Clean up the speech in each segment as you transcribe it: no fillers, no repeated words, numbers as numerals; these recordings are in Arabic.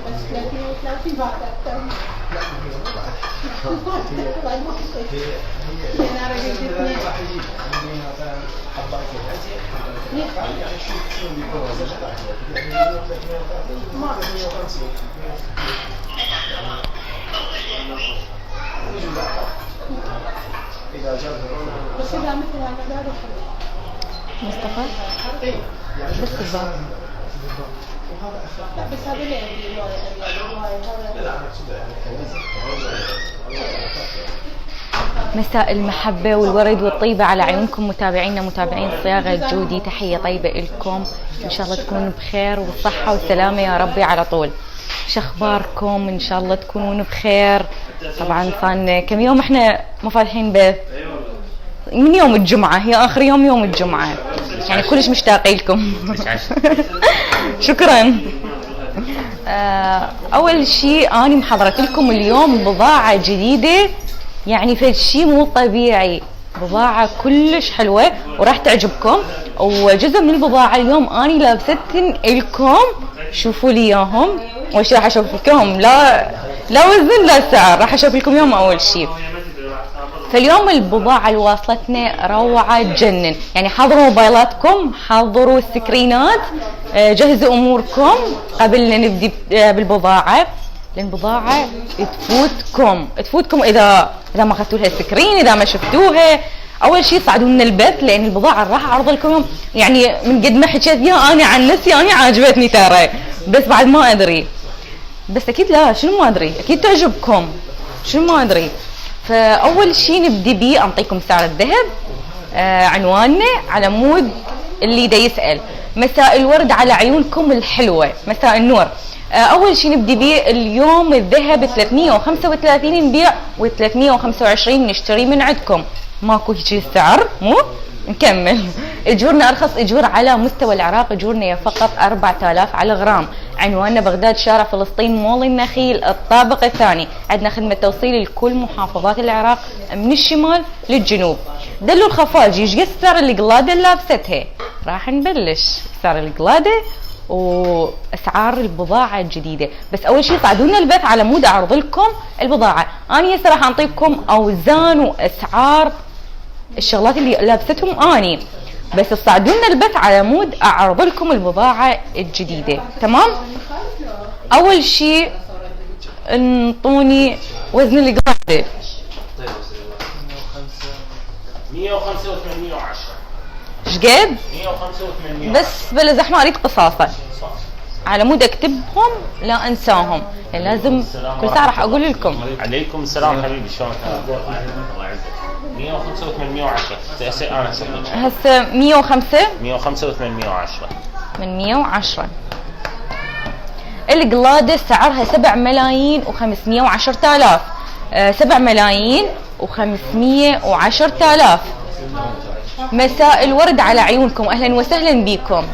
بس 330 بعد اكثر. انا رجعت اثنين بس اذا مثل هذا مصطفى بس الباب. لا بس هذا اللي عندي مساء المحبة والورد والطيبة على عيونكم متابعينا متابعين صياغة جودي. تحية طيبة لكم، إن شاء الله تكونوا بخير والصحة والسلامة يا ربي على طول. شو أخباركم؟ إن شاء الله تكونون بخير. طبعا صار كم يوم إحنا ما فاتحين بث من يوم الجمعة، هي آخر يوم الجمعة، يعني كلش مشتاقين لكم. شكرا. أول شيء أنا محضرت لكم اليوم بضاعة جديدة، يعني فد شيء مو طبيعي، بضاعة كلش حلوة وراح تعجبكم. وجزء من البضاعة اليوم أنا لابستن لكم، شوفوا لي إياهم. وش راح أشوف لكم؟ لا وزن لا سعر، راح أشوف لكم يوم أول شيء. فاليوم البضاعة اللي واصلتنا روعة تجنن، يعني حضروا موبايلاتكم، حضروا السكرينات، جهزوا أموركم قبل لا نبدي بالبضاعة، لأن البضاعة تفوتكم إذا ما أخذتوا لها سكرين، إذا ما شفتوها. أول شيء صعدوا لنا البث، لأن البضاعة راح أعرض لكم يوم، يعني من قد ما حكيت فيها أنا عن نفسي أنا عاجبتني ترى، بس بعد ما أدري، بس أكيد لا شنو ما أدري، أكيد تعجبكم، شنو ما أدري. فأول شيء نبدي بيه، أنطيكم سعر الذهب، عنواننا على مود اللي دا يسأل. مساء الورد على عيونكم الحلوة، مساء النور. أول شيء نبدي بيه اليوم الذهب 335 نبيع و325 نشتري من عندكم، ماكو هيك السعر، مو نكمل. اجورنا ارخص اجور على مستوى العراق، اجورنا فقط 4000 على غرام. عنواننا بغداد، شارع فلسطين، مول النخيل، الطابق الثاني. عندنا خدمة توصيل لكل محافظات العراق من الشمال للجنوب. دلوا الخفاجي، ايش قد سعر القلادة اللي لابستها؟ راح نبلش سعر القلادة واسعار البضاعة الجديدة. بس اول شيء صعدونا البث على مود اعرض لكم البضاعة. انا هسه راح اعطيكم اوزان واسعار الشغلات اللي لابستهم اني، بس تصعدون البث على مود اعرض لكم البضاعه الجديده. تمام. اول شيء انطوني وزن القلاده. 105 و810. ايش قد؟ 105 و810. بس بلا زحمه اريد قصاصه على مود اكتبهم لا انساهم، يعني لازم كل ساعه راح اقول لكم. عليكم السلام حبيبي، شلونك؟ الله يعزك. 105 و810. انا هسه 105 و810. 810. القلادة سعرها 7 ملايين و510 آلاف. 7 ملايين و510 آلاف. مساء الورد على عيونكم، اهلا وسهلا بكم.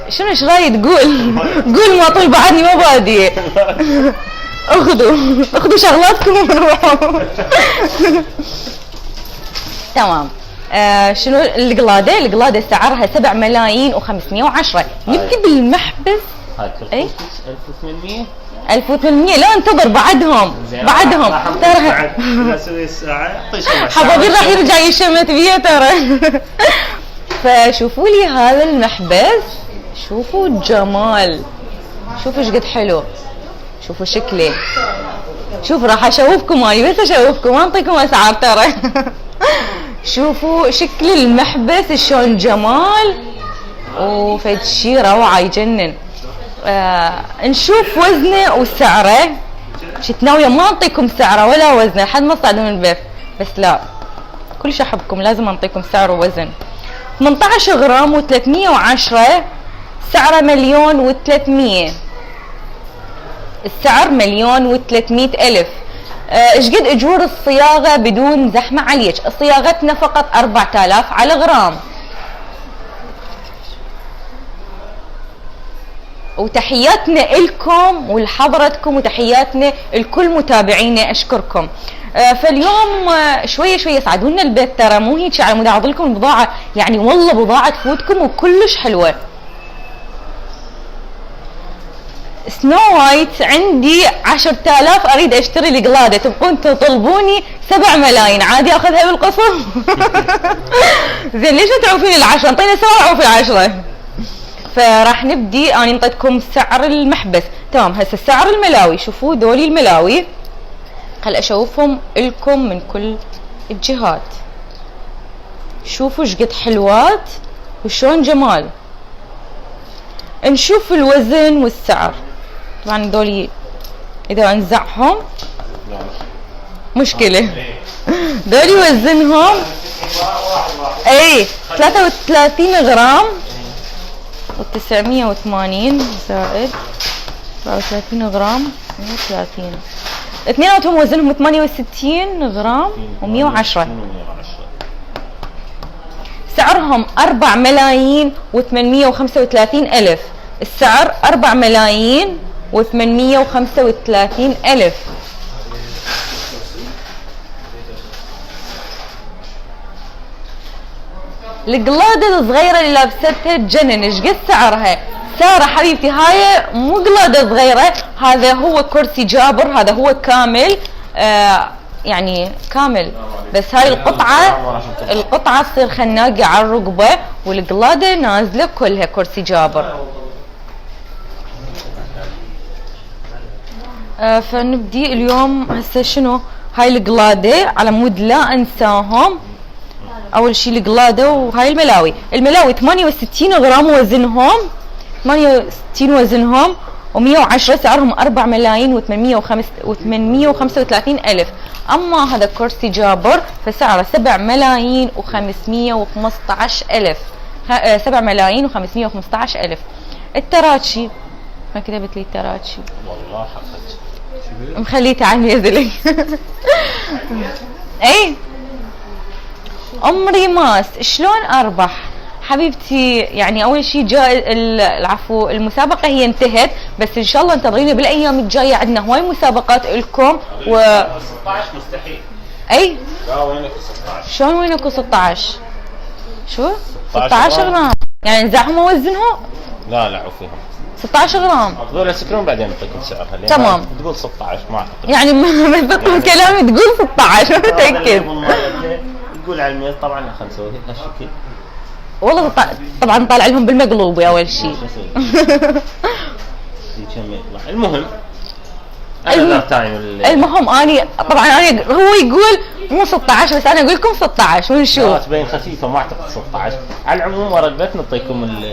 شنو ايش رايد تقول؟ قول ما طول بعدني ما بادي. اخذوا شغلاتكم وروحوا. تمام. شنو القلادة سعرها 7 ملايين و510. نبدي بالمحبس. هاي اي 1800. 1800. لا انتظر بعدهم ترى اسوي الساعه. حبايبي راح يرجع يشمت بيها ترى. فشوفوا لي هذا المحبس، شوفوا الجمال، شوفوا ايش قد حلو، شوفوا شكله، شوف راح اشوفكم، اني بس اشوفكم ما انطيكم اسعار ترى. شوفوا شكل المحبس شلون جمال، وفد شي روعه يجنن. نشوف وزنه وسعره. شت ناويه ما انطيكم سعره ولا وزنه لحد ما تصعدون البث، بس لا كلش احبكم لازم انطيكم سعر ووزن. 18 غرام و310، سعره 1,300,000. السعر 1,300,000. ايش قد اجور الصياغه بدون زحمه عليك؟ صياغتنا فقط 4000 على غرام. وتحياتنا لكم ولحضرتكم، وتحياتنا لكل متابعينا، اشكركم. فاليوم شويه شويه صعدونا البث ترى، مو هيك على مود اعرض لكم البضاعه، يعني والله بضاعه تفوتكم وكلش حلوه. سنو وايت عندي 10,000 اريد اشتري القلاده، تبقون تطلبوني 7 ملايين عادي اخذها بالقصر؟ زين ليش ما تعوفين ال10؟ انطينا 7 وعوفي 10. فراح نبدي، انا انطيتكم سعر المحبس تمام. هسه سعر الملاوي، شوفوا دولي الملاوي، خل اشوفهم لكم من كل الجهات. شوفوا شقد حلوات وشون جمال. نشوف الوزن والسعر. طبعا دولي اذا انزعهم مشكلة. دولي وزنهم اي 33 غرام و980 زائد 34 غرام 130. اثنيناتهم وزنهم 68 غرام و110. سعرهم 4 ملايين و835 ألف. السعر 4 ملايين و835 ألف. القلادة الصغيرة اللي لابستها تجنن. ايش قد سعرها؟ سارة حبيبتي هاي مو قلادة صغيرة، هذا هو كرسي جابر، هذا هو كامل يعني كامل، بس هاي القطعة تصير خناقة على الرقبة، والقلادة نازلة كلها كرسي جابر. فنبدي اليوم هسه شنو؟ هاي القلادة على مود لا انساهم. اول شي القلادة وهاي الملاوي. الملاوي 68 غرام وزنهم، 68 وزنهم و110. سعرهم 4 ملايين و835 ألف. أما هذا كرسي جابر فسعره 7 ملايين و515 ألف. 7 ملايين و515 ألف. التراتشي ما كتبت لي التراتشي والله حقك مخليته على الميزلي. اي ام ريماس شلون اربح حبيبتي؟ يعني اول شيء العفو المسابقه هي انتهت، بس ان شاء الله انتظرينا بالايام الجايه، عندنا هواي مسابقات لكم. 16 مستحيل. اي لا وينك 16؟ شلون وينك 16؟ شو 16 غرام؟ يعني نزعهم ووزنهم؟ لا عوفيهم 16 غرام. تقول اسكرون بعدين نعطيكم سعرها. تمام. تقول 16 ما اعتقد. يعني من بطل كلامي تقول 16 متاكد؟ تقول على الميز طبعا خلينا نسوي هالشكل. والله طبعا طالع لهم بالمقلوبه اول شيء. المهم اني طبعا انا هو يقول مو 16 بس انا اقول لكم 16 ونشوف. لا تبين خفيفه ما اعتقد 16. على العموم ورقبتنا نعطيكم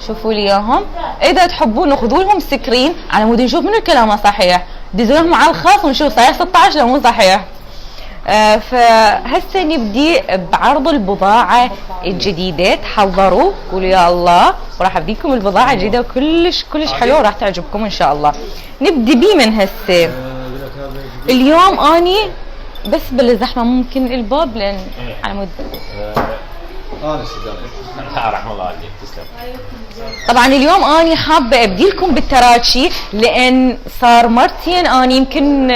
شوفوا لي اياهم. اذا تحبون خذوا لهم سكرين على مود نشوف من الكلام صحيح، دزوا لهم على الخاص ونشوف صحيح 16 لو مو صحيح. فهسه نبدي بعرض البضاعة الجديدة. تحضروا قولوا يا الله، وراح ابديكم البضاعة الجديدة كلش حلوة راح تعجبكم ان شاء الله. نبدي بيه من هسه. اليوم اني بس بالزحمة ممكن الباب لان على مود رحم الله عليك تسلم. طبعا اليوم اني حابه ابديلكم بالتراتشي لان صار مرتين اني يمكن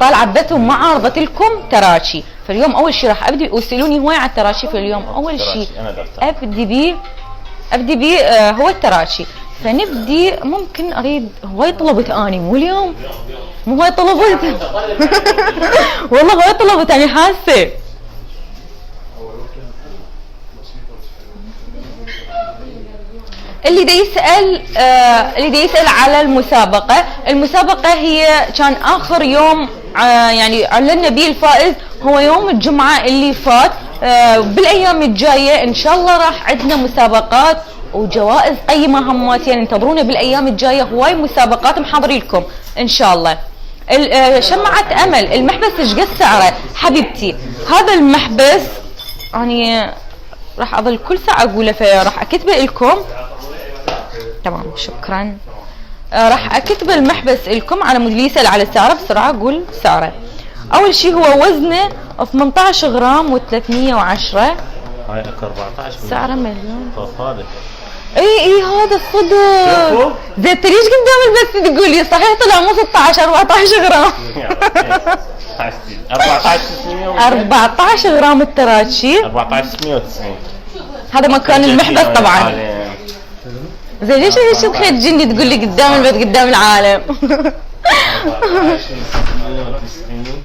طالعه بثهم ما عرضت لكم تراتشي، فاليوم اول شيء راح ابدي وسالوني هواي على التراتشي، فاليوم اول شيء ابدي بيه هو التراتشي. فنبدي ممكن اريد هواي طلبت اني مو اليوم مو هواي طلبت والله هواي طلبت اني حاسه. اللي دا يسأل على المسابقة هي كان آخر يوم يعني اعلنا بيه الفائز هو يوم الجمعة اللي فات. بالأيام الجاية إن شاء الله راح عندنا مسابقات وجوائز قيمة هماتين. انتظرونا بالأيام الجاية هواي مسابقات محضرين لكم إن شاء الله. شمعة أمل المحبس ايش قد سعره حبيبتي؟ هذا المحبس يعني راح أظل كل ساعة أقوله فراح أكتبه لكم. تمام شكرا. راح اكتب المحبس لكم على مود يسأل على سعره بسرعه اقول سعره. اول شيء هو وزنه 18 غرام و310. هاي اكو 14 سعره مليون. هذا اي هذا الصدق. زين ليش قدام البث تقول لي صحيح طلع مو 16 14 غرام. 14 غرام التراتشي 14690. هذا مكان المحبس طبعا. زين ليش الخيط جني تقول لي قدام البيت قدام العالم؟ 1490.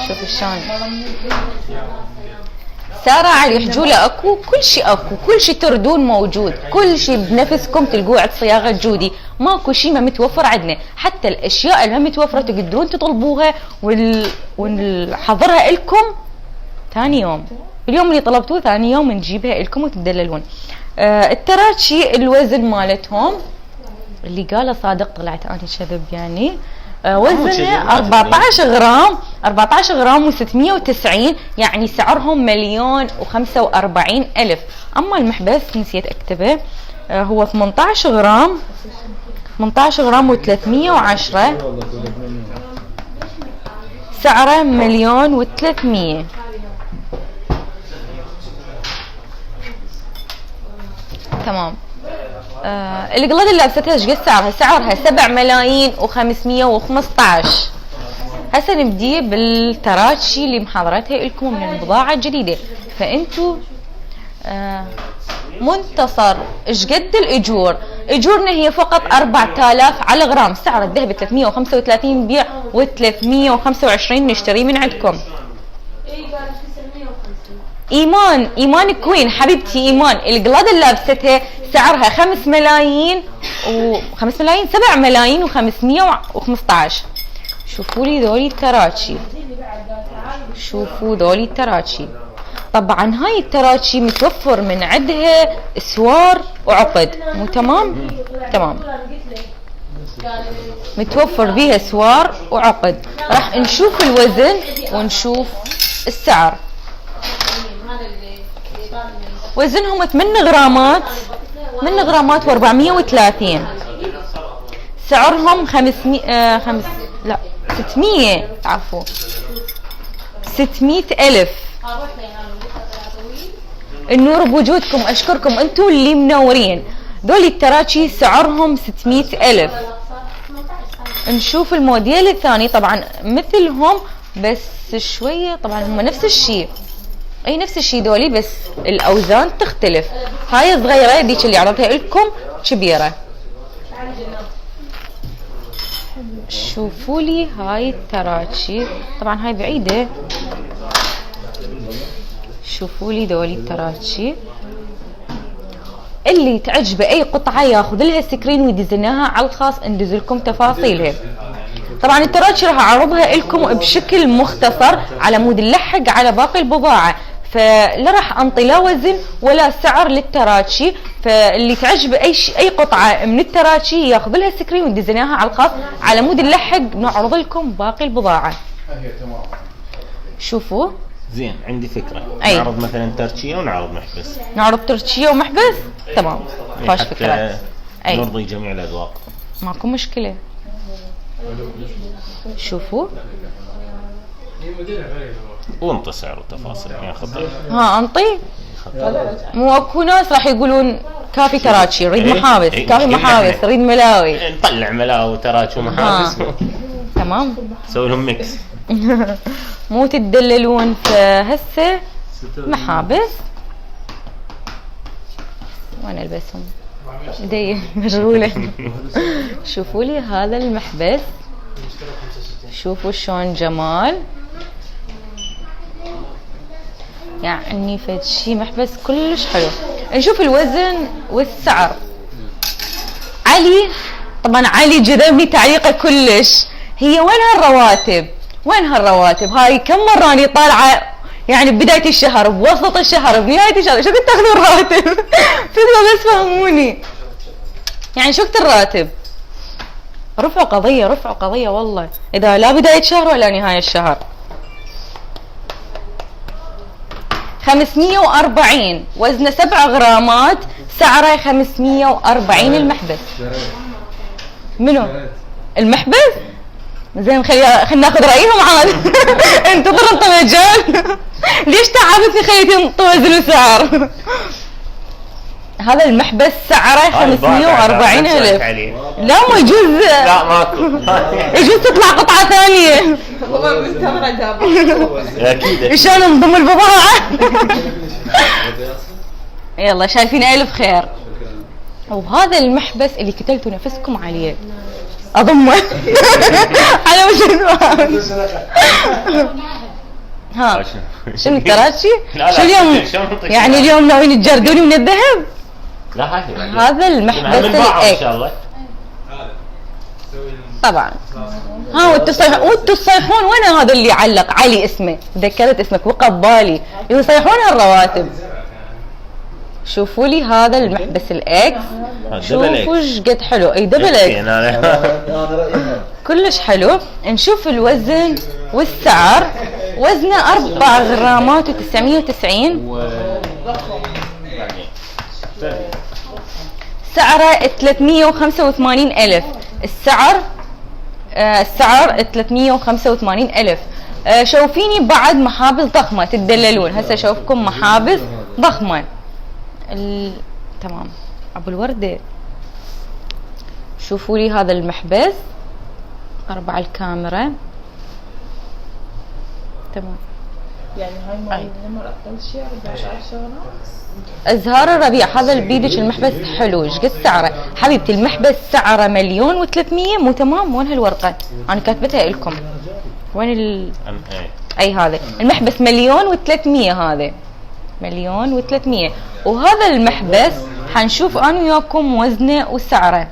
شوف شلون سارة علي حجولة اكو كل شيء، اكو كل شيء تردون موجود، كل شيء بنفسكم تلقوه عند صياغة جودي، ماكو شيء ما متوفر عندنا، حتى الاشياء اللي ما متوفرة تقدرون تطلبوها ونحضرها لكم ثاني يوم، اليوم اللي طلبتوه ثاني يوم نجيبها لكم وتدللون. التراتشي الوزن مالتهم اللي قاله صادق طلعت انا كذب يعني، وزنه 14 غرام، 14 غرام و690، يعني سعرهم 1,045,000. اما المحبس نسيت اكتبه، هو 18 غرام، 18 غرام و310، سعره 1,300,000. تمام. القلادة اللي لابستها ايش قد سعرها؟ سعرها 7,515,000. هسه نبدي بالتراتشي اللي محاضرتها لكم من البضاعة الجديدة. فانتو منتصر ايش قد الاجور؟ اجورنا هي فقط 4,000 على غرام، سعر الذهب 335 نبيع و325 نشتري من عندكم. ايمان كوين حبيبتي ايمان، القلادة اللي لابستها سعرها 5 ملايين و5 ملايين 7 ملايين و515. شوفوا لي ذولي التراتشي، شوفوا ذولي التراتشي. طبعا هاي التراتشي متوفر من عندها اسوار وعقد، مو تمام؟ تمام، متوفر بيها اسوار وعقد. راح نشوف الوزن ونشوف السعر. وزنهم 8 غرامات، 8 غرامات و430. سعرهم 600 عفوا 600,000. النور بوجودكم، اشكركم انتم اللي منورين. دول التراتشي سعرهم 600,000. نشوف الموديل الثاني، طبعا مثلهم بس شويه، طبعا هم نفس الشيء، اي نفس الشيء دولي بس الاوزان تختلف. هاي صغيره، ديك اللي عرضتها لكم كبيره. شوفوا لي هاي التراتشي، طبعا هاي بعيده. شوفوا لي دولي التراتشي، اللي تعجبه اي قطعه ياخذ لها سكرين ويدزناها على الخاص، ندز لكم تفاصيلها. طبعا التراتشي راح اعرضها لكم بشكل مختصر على مود نلحق على باقي البضاعه، فلا راح انطي لا وزن ولا سعر للتراتشي. فاللي تعجبه اي قطعه من التراتشي ياخذ لها سكرين وندزناها على الخاص على مود نلحق نعرض لكم باقي البضاعه. شوفوا زين، عندي فكره. أي. نعرض مثلا تركيه ونعرض محبس. نعرض تركيه ومحبس، تمام، فاش فكره. اي، نرضي جميع الاذواق، ماكو مشكله. شوفوا وانطي سعر وتفاصيل يعني خطير. ها انطي، مو اكو ناس راح يقولون كافي تراتشي نريد محابس، كافي محابس نريد ملاوي، نطلع ملاوي وتراتشي ومحابس. تمام، نسوي لهم ميكس. مو تدللون. فهسه محابس وانا البسهم ايدي مشغوله. شوفوا لي هذا المحبس، شوفوا شلون جمال، يعني فد شي محبس كلش حلو. نشوف الوزن والسعر. علي، طبعا علي جذبني تعليقه كلش، هي وين هالرواتب؟ وين هالرواتب؟ هاي كم مرة اني طالعة يعني ببداية الشهر، بوسط الشهر، بنهاية الشهر، شو كنت تاخذون راتب؟ فدوة بس فهموني، يعني شو كنت الراتب؟ رفعوا قضية، رفعوا قضية والله، إذا لا بداية شهر ولا نهاية الشهر. 540، وزنه 7 غرامات، سعره 540 المحبس. منو؟ المحبس؟ زين خلينا ناخذ رايهم عاد. انتظر انت مجال. ليش تعبتني خليتي توزن وسعر؟ هذا المحبس سعره 540,000. لا ما يجوز، لا ماكو. يجوز تطلع قطعة ثانية. اكيد. شلون نضم البضاعة؟ يلا شايفين الف خير. وهذا المحبس اللي كتلتوا نفسكم عليه اضمه على وجه ها شنو الكراتشي؟ لا، شو اليوم شلون نعطيك يعني إياه؟ اليوم ناويين تجردوني من الذهب؟ لا هاي هذا المحبس من باعه ان الاكس شاء الله. طبعا. ها وانتوا تصيحون وين هذا اللي علق علي اسمه؟ تذكرت اسمك وقبالي يصيحون هالرواتب. شوفوا لي هذا المحبس الاكس، شوفوا ايش قد حلو. اي دبل اكس كلش حلو. نشوف الوزن والسعر. وزنه 4 غرامات و990. سعره 385,000. السعر 385,000. شوفيني بعد محابس ضخمة تدللون. هسه شوفكم محابس ضخمة. تمام ابو الوردة. شوفوا لي هذا المحبس. قرب على الكاميرا. تمام. يعني هاي مال اقل شيء 14 غرام. ازهار الربيع. هذا اللي بيدك المحبس حلو. ايش قد سعره حبيبتي؟ المحبس سعره 1,300,000. مو تمام؟ وين هالورقه؟ انا كاتبتها لكم. وين اي هذا المحبس 1,300,000. هذا 1,300,000. وهذا المحبس حنشوف انا وياكم وزنه وسعره.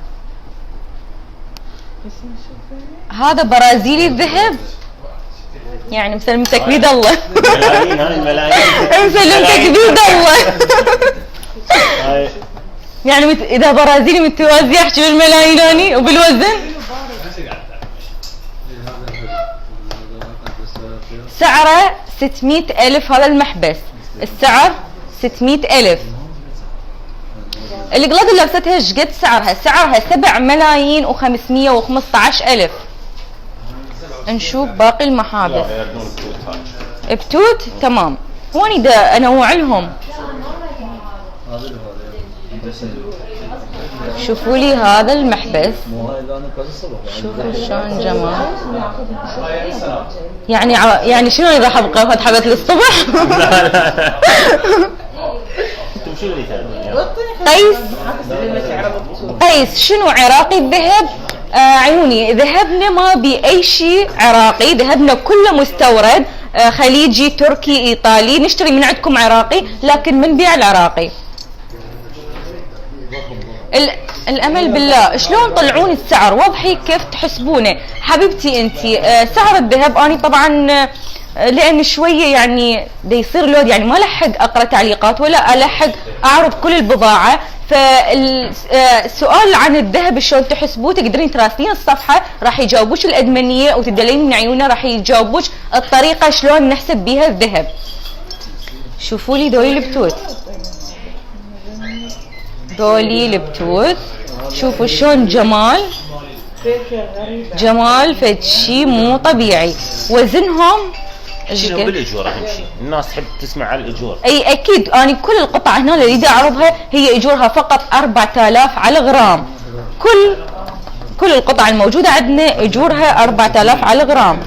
هذا برازيلي الذهب. يعني مسلمتك بيد الله. ملايين هاي ملايين. مسلمتك بيد الله. يعني اذا برازيلي متوازي احكي بالملايين اني وبالوزن. سعره 600,000. هذا المحبس السعر 600,000. القلاد اللي لبستها ايش قد سعرها؟ سعرها 7,515,000. نشوف باقي المحابس. بتوت تمام. هوني دا انوع لهم. شوفوا لي هذا المحبس. شوفوا شلون جمال. يعني شنو راح ابقى فتحت للصبح؟ قيس شنو عراقي الذهب. عيوني ذهبنا ما بأي شيء عراقي. ذهبنا كله مستورد خليجي تركي ايطالي. نشتري من عندكم عراقي لكن من بيع العراقي. الامل بالله. شلون طلعون السعر؟ وضحي كيف تحسبونه حبيبتي انتي. سعر الذهب اني طبعا لان شويه يعني دا يصير لود، يعني ما لحق اقرا تعليقات ولا الحق اعرض كل البضاعه. فالسؤال عن الذهب شلون تحسبوه تقدرين تراسلين الصفحه راح يجاوبوش الادمنيه وتدلين من عيونه راح يجاوبوش الطريقه شلون نحسب بيها الذهب. شوفوا لي دولي البتوت. دولي البتوت شوفوا شلون جمال فد شي مو طبيعي. وزنهم شنو بالاجور اهم شيء؟ الناس تحب تسمع على الاجور. اي اكيد. انا كل القطع هنا اللي اريد اعرضها هي اجورها فقط 4,000 على غرام. كل القطع الموجوده عندنا اجورها 4,000 على غرام.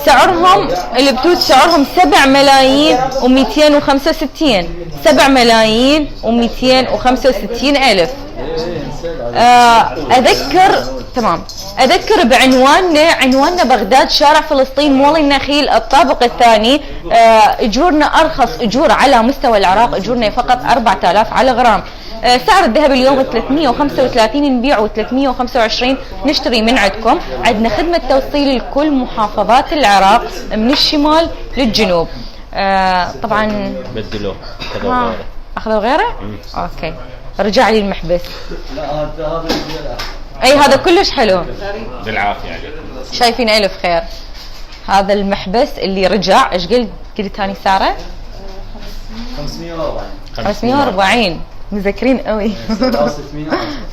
سعرهم البتوت سعرهم 7,265,000. 7,265,000. اذكر تمام. اذكر عنواننا بغداد شارع فلسطين مول النخيل الطابق الثاني. اجورنا ارخص اجور على مستوى العراق. اجورنا فقط 4,000 على غرام. سعر الذهب اليوم 335 نبيع و325 نشتري من عندكم. عندنا خدمة توصيل لكل محافظات العراق من الشمال للجنوب. طبعا بدلوه اخذوا غيره. اوكي رجع لي المحبس. اي هذا كلش حلو بالعافية عليك. شايفين الف خير. هذا المحبس اللي رجع ايش قلت لي سعره؟ 540. مذكرين قوي.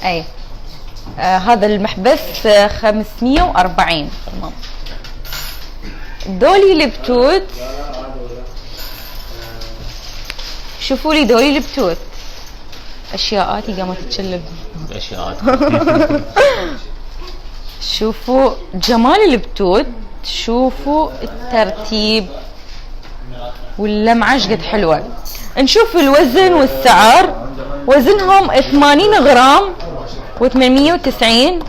اي هذا المحبس 540. تمام. دولي البتوت شوفوا لي دولي البتوت. اشياءاتي قامت تتشلب. اشياءات. شوفوا جمال البتوت. شوفوا الترتيب. واللمعة ايش قد حلوة. نشوف الوزن والسعر. وزنهم 80 غرام و890،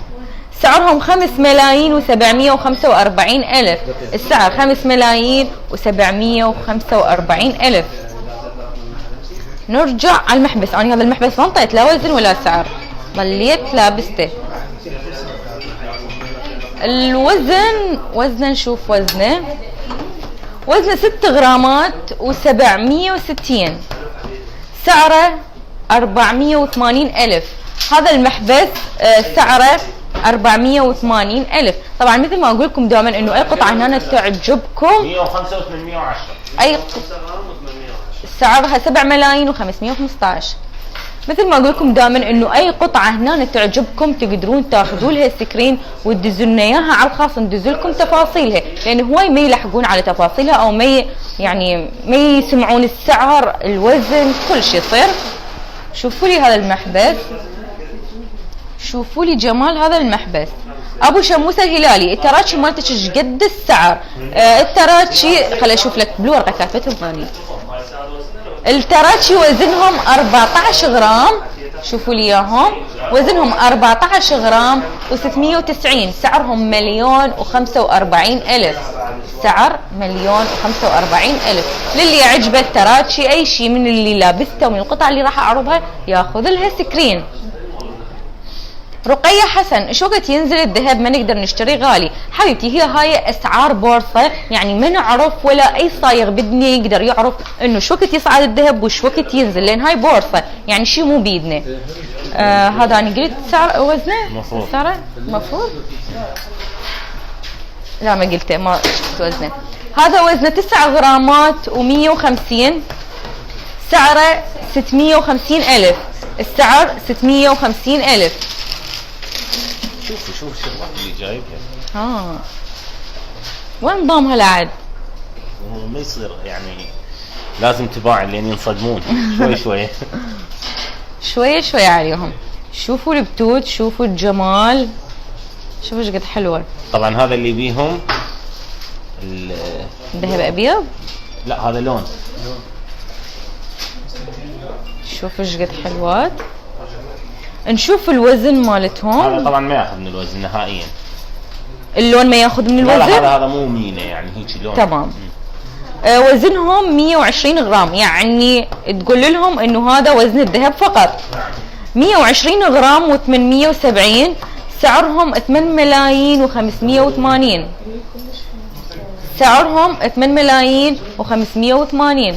سعرهم 5,745,000. السعر 5,745,000. نرجع على المحبس. انا هذا المحبس ما انطيت لا وزن ولا سعر، ظليت لابسته. الوزن، وزنه نشوف وزنه 6 غرامات و760، سعره 480,000. هذا المحبس سعره 480,000. طبعا مثل ما اقول لكم دائما انه اي قطعه هنا تعجبكم 105 و810، اي سعرها 7,515,000. مثل ما اقول لكم دائما انه اي قطعه هنا تعجبكم تقدرون تاخذوا لها سكرين وتدزوا لنا اياها على الخاص، ندز لكم تفاصيلها، لان هواي ما يلحقون على تفاصيلها او ما ما يسمعون السعر الوزن كل شيء يصير. شوفوا لي هذا المحبس، شوفوا لي جمال هذا المحبس. ابو شموسه الهلالي، التراتشي مالتك ايش قد السعر؟ التراتشي خليني اشوف لك بالورقه كاتبتهم ثاني. التراتشي وزنهم 14 غرام، شوفوا لي اياهم، وزنهم 14 غرام و690، سعرهم 1,045,000. سعر 1,045,000. للي يعجبه التراتشي اي شيء من اللي لابسته ومن القطع اللي راح اعرضها ياخذ لها سكرين. رقية حسن، شو وقت ينزل الذهب ما نقدر نشتري غالي؟ حبيبتي هي هاي اسعار بورصة، يعني ما نعرف ولا اي صايغ بدنا يقدر يعرف انه شو وقت يصعد الذهب وش وقت ينزل، لان هاي بورصة يعني شيء مو بيدنا. هذا انا قلت سعر وزنه؟ مفروض سعره؟ مفروض؟ لا ما قلته، ما شفت وزنه. هذا وزنه 9 غرامات و150، سعره 650,000. السعر 650,000. شوفوا الشغلات اللي جايبها. وين ضامها العد؟ ما يصير يعني لازم تباع لين ينصدمون شوي شوي. شوية شوية عليهم. شوفوا البتوت، شوفوا الجمال، شوفوا ايش قد حلوة. طبعا هذا اللي بيهم ذهب ابيض؟ لا هذا لون. شوفوا ايش قد حلوات. نشوف الوزن مالتهم. هذا طبعا ما ياخذ من الوزن نهائيا. اللون ما ياخذ من الوزن؟ لا هذا مو مينه يعني هيك لون. تمام. وزنهم 120 غرام، يعني تقول لهم انه هذا وزن الذهب فقط. 120 غرام و870، سعرهم 8,580,000. سعرهم 8,580,000.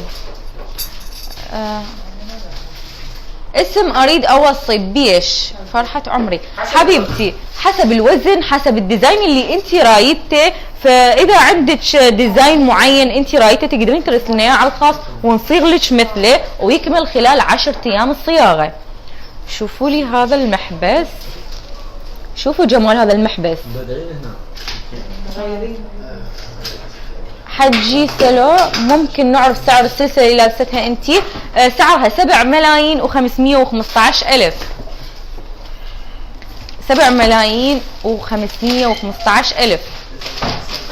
اسم اريد اوصي بيش فرحة عمري. حبيبتي حسب الوزن حسب الديزاين اللي انت رايدته، فاذا عندك ديزاين معين انت رايدته تقدرين ترسلين اياه على الخاص ونصيغ لك مثله ويكمل خلال 10 ايام الصياغه. شوفوا لي هذا المحبس، شوفوا جمال هذا المحبس. حجي سلو، ممكن نعرف سعر السلسله اللي لابستها انت؟ سعرها 7,515,000. 7,515,000.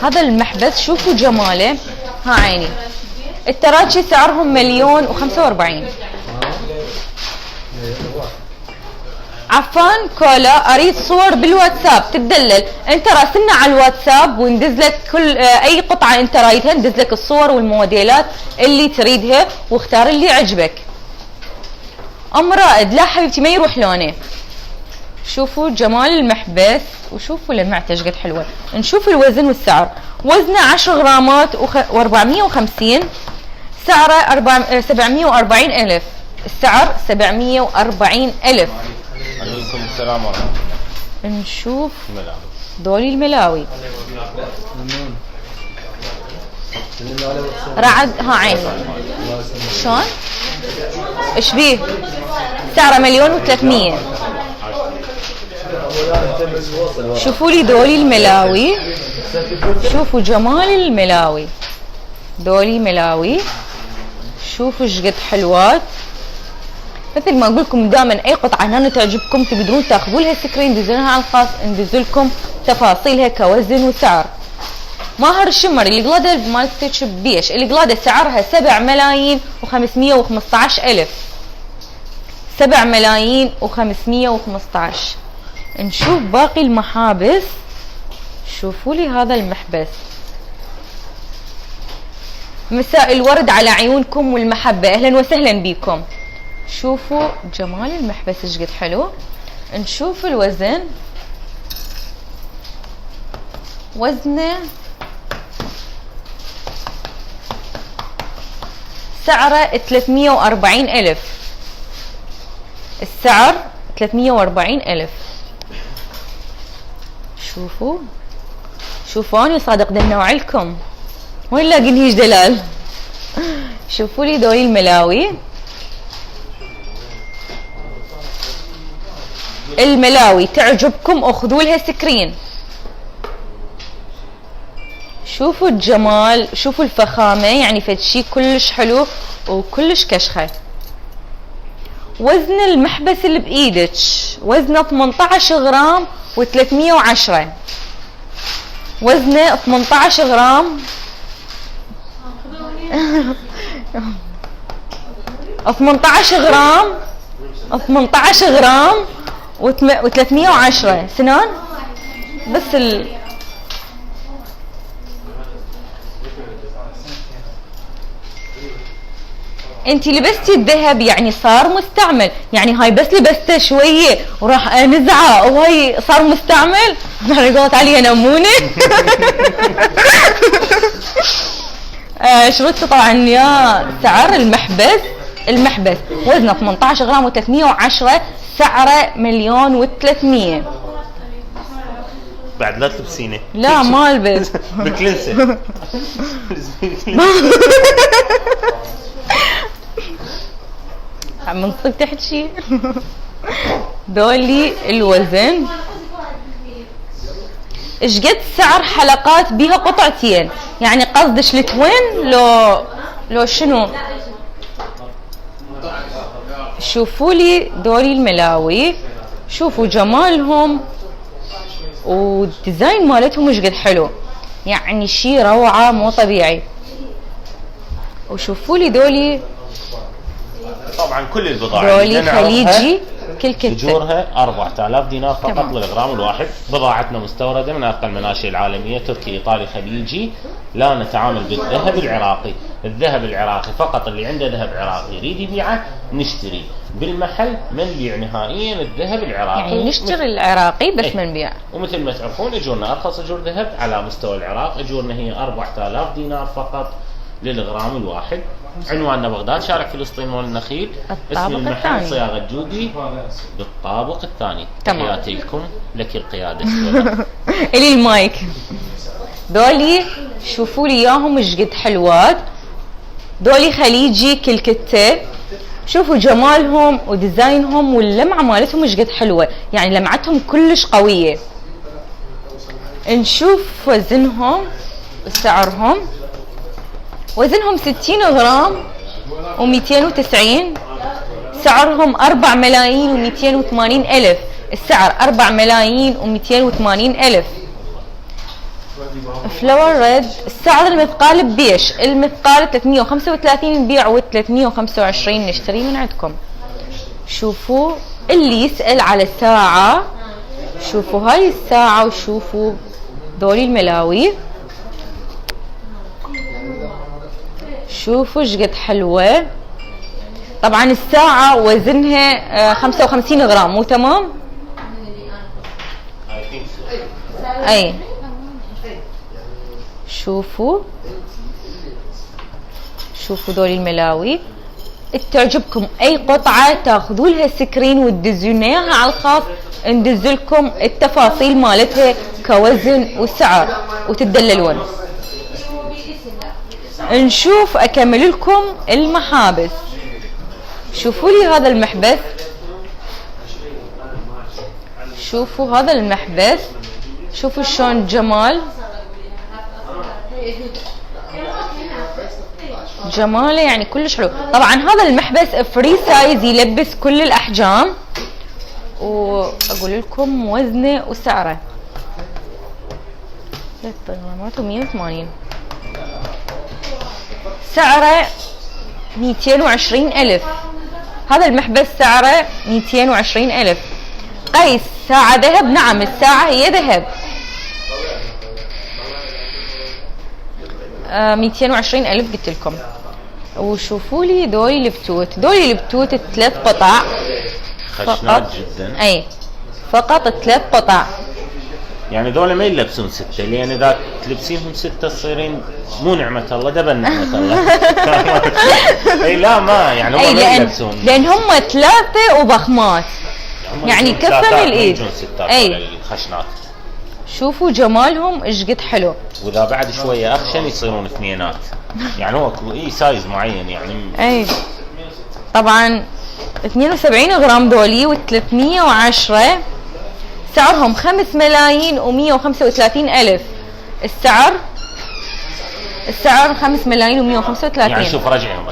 هذا المحبس شوفوا جماله. ها عيني. التراتشي سعرهم 1,045,000. عفان كولا، اريد صور بالواتساب تدلل. انت راسلنا على الواتساب وندز لك كل اي قطعه انت رايدها، ندز لك الصور والموديلات اللي تريدها واختار اللي يعجبك. ام رائد، لا حبيبتي ما يروح لونه. شوفوا جمال المحبس وشوفوا لمعته ايش قد حلوه. نشوف الوزن والسعر. وزنه 10 غرامات و450، سعره 740,000. السعر 740,000. عليكم السلام ورحمة الله. نشوف دولي الملاوي. رعد ها عيني. شلون؟ ايش بيه؟ سعره 1,300,000. شوفوا لي دولي الملاوي، شوفوا جمال الملاوي. دولي ملاوي، شوفوا ايش قد حلوات. مثل ما اقول لكم دائما اي قطعه هنا تعجبكم تقدرون تاخذوا لها سكرين، ندزلها على الخاص، ندز لكم تفاصيلها كوزن وسعر. ماهر الشمر القلادة مالتك ببيش، القلادة سعرها 7,515,000. 7,515,000. نشوف باقي المحابس. شوفوا لي هذا المحبس. مساء الورد على عيونكم والمحبة، اهلا وسهلا بكم. شوفوا جمال المحبس ايش قد حلو. نشوف الوزن. وزنه سعره 340,000. السعر 340,000. شوفوا اني صادق دلنا لكم، وين لاقين هيج دلال. شوفوا لي دوري الملاوي. الملاوي تعجبكم اخذوا لها سكرين. شوفوا الجمال، شوفوا الفخامة، يعني فد شي كلش حلو وكلش كشخة. وزن المحبس اللي بايدك وزنه 18 غرام و310. وزنه 18 غرام 18 غرام 18 غرام و310 سنان بس. انتي لبستي الذهب يعني صار مستعمل، يعني هاي بس لبسته شويه وراح انزعه وهاي صار مستعمل. انا قلت علي نمونه. شريته طبعا يا سعر المحبس وزنه 18 غرام و310، سعره 1,300,000. بعد لا تلبسينه. لا ما البس. بكلنسه. عم نصيب تحت شيء. دولي الوزن. ايش قد سعر حلقات بيها قطعتين؟ يعني قصدش التوين لو شنو؟ شوفوا لي دولي الملاوي، شوفوا جمالهم والديزاين مالتهم ايش قد حلو، يعني شي روعه مو طبيعي. وشوفوا لي دولي. طبعا كل البضاعة دولي خليجي كل كتة اجورها 4,000 دينار فقط للغرام الواحد. بضاعتنا مستوردة من ارقى المناشئ العالمية، تركي ايطالي خليجي. لا نتعامل بالذهب العراقي. الذهب العراقي فقط اللي عنده ذهب عراقي يريد يبيعه نشتري بالمحل، ما نبيع نهائيا الذهب العراقي. يعني نشتري العراقي بس ما نبيع. ومثل ما تعرفون اجورنا ارخص اجور ذهب على مستوى العراق، اجورنا هي 4,000 دينار فقط للغرام الواحد. عنواننا بغداد، شارع فلسطين مول النخيل. اسم المحل صياغة جودي بالطابق الثاني. تحياتي لكم، لك القيادة. الي المايك. دولي شوفوا لي اياهم ايش قد حلوات. دولي خليجي كل كتة. شوفوا جمالهم وديزاينهم واللمعة مالتهم ايش قد حلوة، يعني لمعتهم كلش قوية. نشوف وزنهم وسعرهم. وزنهم 60 غرام و290. سعرهم 4,280,000. السعر 4,280,000. فلاور ريد. السعر المثقال ببيش، المثقال 335 نبيع و325 نشتري من عندكم. شوفوا اللي يسأل على الساعة، شوفوا هاي الساعة وشوفوا دولي الملاوي. شوفوا ايش قد حلوة. طبعا الساعة وزنها 55 غرام مو تمام؟ اي شوفوا دولي الملاوي. تعجبكم اي قطعة تاخذوا لها سكرين وتدزون اياها على الخاص، ندزلكم التفاصيل مالتها كوزن وسعر وتدللون. نشوف اكمل لكم المحابس. شوفوا لي هذا المحبس، شوفوا هذا المحبس، شوفوا شلون جمال جماله، يعني كلش حلو. طبعا هذا المحبس فري سايز يلبس كل الاحجام، واقول لكم وزنه وسعره. 3 غرامات و180. سعره 220,000. هذا المحبس سعره 220,000. قيس ساعة ذهب؟ نعم الساعة هي ذهب. 220,000 قلت لكم. وشوفوا لي ذولي البتوت، ذولي البتوت 3 قطع خشنات جدا. اي فقط 3 قطع. يعني ذولا ما يلبسون 6، لان اذا تلبسينهم 6 تصيرين مو نعمة الله دبل نعمة الله. اي لا ما يعني هم ما يلبسون، لان هم 3 وضخمات يعني كفن الايد. اي الخشنات شوفوا جمالهم ايش قد حلو. واذا بعد شويه اخشن يصيرون 2. يعني هو سايز معين يعني. اي طبعا 72 غرام ذولي و310. سعرهم 5,135,000. السعر 5,135,000. يعني شوف رجعهم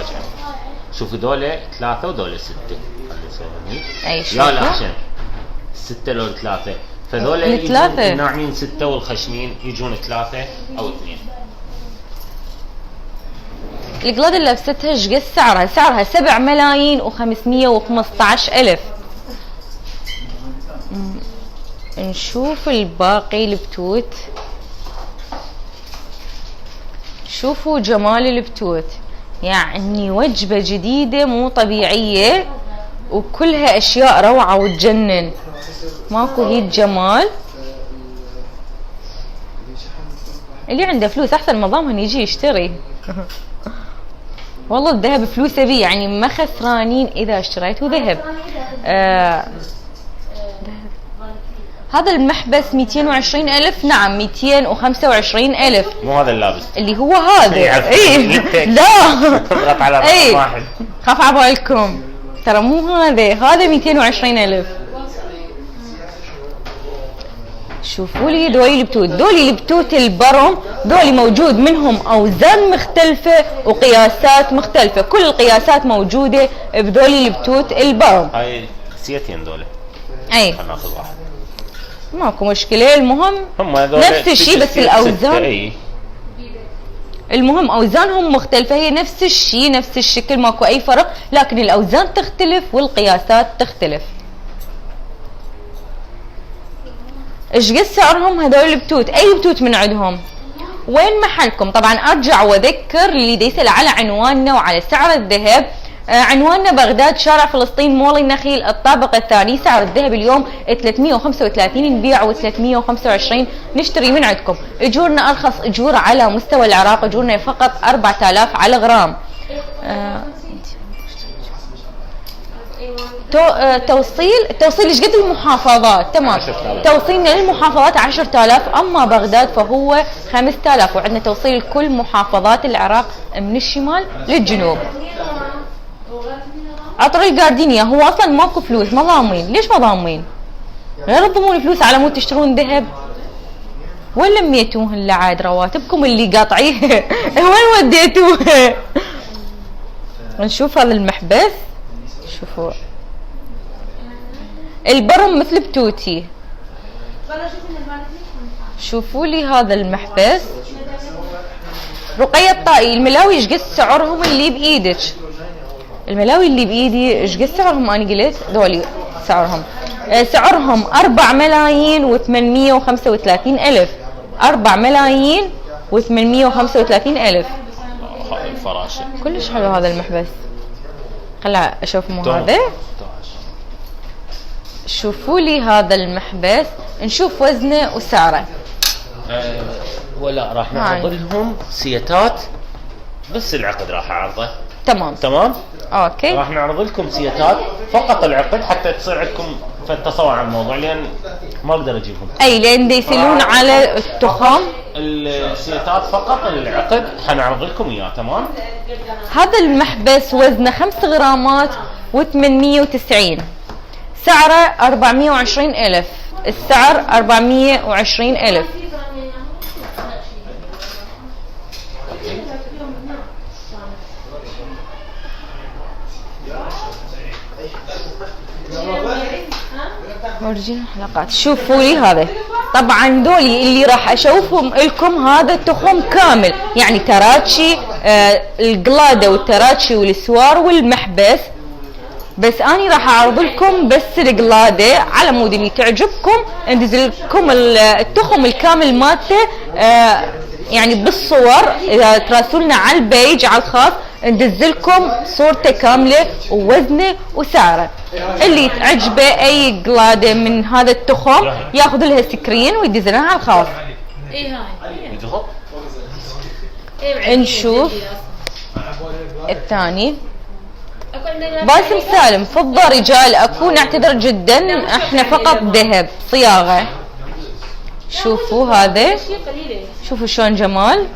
شوفوا ذولا 3 وذولا 6. اي شوف لا اخشن 6 لو 3، فذولا الناعمين 6 والخشنين يجون 3 أو 2. القلاد اللي لبستها ايش قد سعرها؟ سعرها 7,515,000. نشوف الباقي البتوت. شوفوا جمال البتوت، يعني وجبة جديدة مو طبيعية وكلها اشياء روعة وتجنن. ماكو هيد جمال. اللي عنده فلوس احسن ما ضامن يجي يشتري. والله الذهب فلوسه بيه، يعني ما خسرانين اذا اشتريتوا ذهب. هذا المحبس 220,000. نعم 225,000. مو هذا اللابس اللي هو هذا. اي لا اضغط على رقم واحد خاف عبالكم، ترى مو هذا 220,000. شوفوا لي ذولي البتوت، ذولي البتوت البرم، ذولي موجود منهم اوزان مختلفه وقياسات مختلفه، كل القياسات موجوده بذولي البتوت البرم. هاي سيتين ذولا. اي خلينا ناخذ واحد ماكو مشكله. المهم نفس الشيء بس الاوزان. المهم اوزانهم مختلفه، هي نفس الشيء نفس الشكل ماكو اي فرق، لكن الاوزان تختلف والقياسات تختلف. ايش قد سعرهم هذول البتوت؟ اي بتوت من عندهم؟ وين محلكم؟ طبعا ارجع واذكر اللي يسال على عنواننا وعلى سعر الذهب. عنواننا بغداد، شارع فلسطين، مول النخيل، الطابق الثاني. سعر الذهب اليوم 335 نبيع و325 نشتري من عندكم. اجورنا ارخص اجور على مستوى العراق، اجورنا فقط 4000 على غرام. توصيل ايش قد المحافظات؟ تمام، توصيلنا للمحافظات 10,000، اما بغداد فهو 5000، وعندنا توصيل لكل محافظات العراق من الشمال للجنوب. عطر الجاردينيا هو اصلا ماكو فلوس، ما ضامين. ليش ما ضامين؟ غير تضمون فلوس على مود تشترون ذهب؟ وين لميتوه اللي عاد رواتبكم اللي قاطعيها؟ وين وديتوها؟ نشوف هذا المحبس. شوفوا البرم مثل بتوتي. شوفوا لي هذا المحبس. رقية الطائي الملاوي ايش قد سعرهم اللي بايدك؟ الملاوي اللي بايدي ايش قد سعرهم؟ انا قلت ذولي سعرهم 4,835,000. 4,835,000. الفراشة كلش حلو هذا المحبس. خلا اشوف مو هذا. شوفوا لي هذا المحبس، نشوف وزنه وسعره. ولا راح نعرض لهم سيتات، بس العقد راح اعرضه. تمام اوكي. راح نعرض لكم سيتات فقط العقد حتى تصير عندكم تصور عن الموضوع، لان ما اقدر اجيبهم. اي لان يسالون على التخام. السيتات فقط العقد حنعرض لكم اياه. تمام. هذا المحبس وزنه 5 غرامات و890. سعره 420,000. السعر 420,000. ورجينا حلقات. شوفوا لي هذا طبعا دولي اللي راح اشوفهم لكم هذا التخم كامل، يعني تراتشي، القلاده والتراتشي والسوار والمحبس. بس اني راح اعرض لكم بس القلاده على مود اللي تعجبكم انزل لكم التخم الكامل مالته، يعني بالصور اذا تراسلنا على البيج على الخاص ندزلكم صورته كامله ووزنه وسعره. اللي تعجبه اي قلاده من هذا التخم ياخذ لها سكرين ويدزلها على الخاص. نشوف الثاني. باسم سالم فضة رجال اكو، نعتذر جدا احنا فقط ذهب صياغه. شوفوا هذا، شوفوا شلون جمال.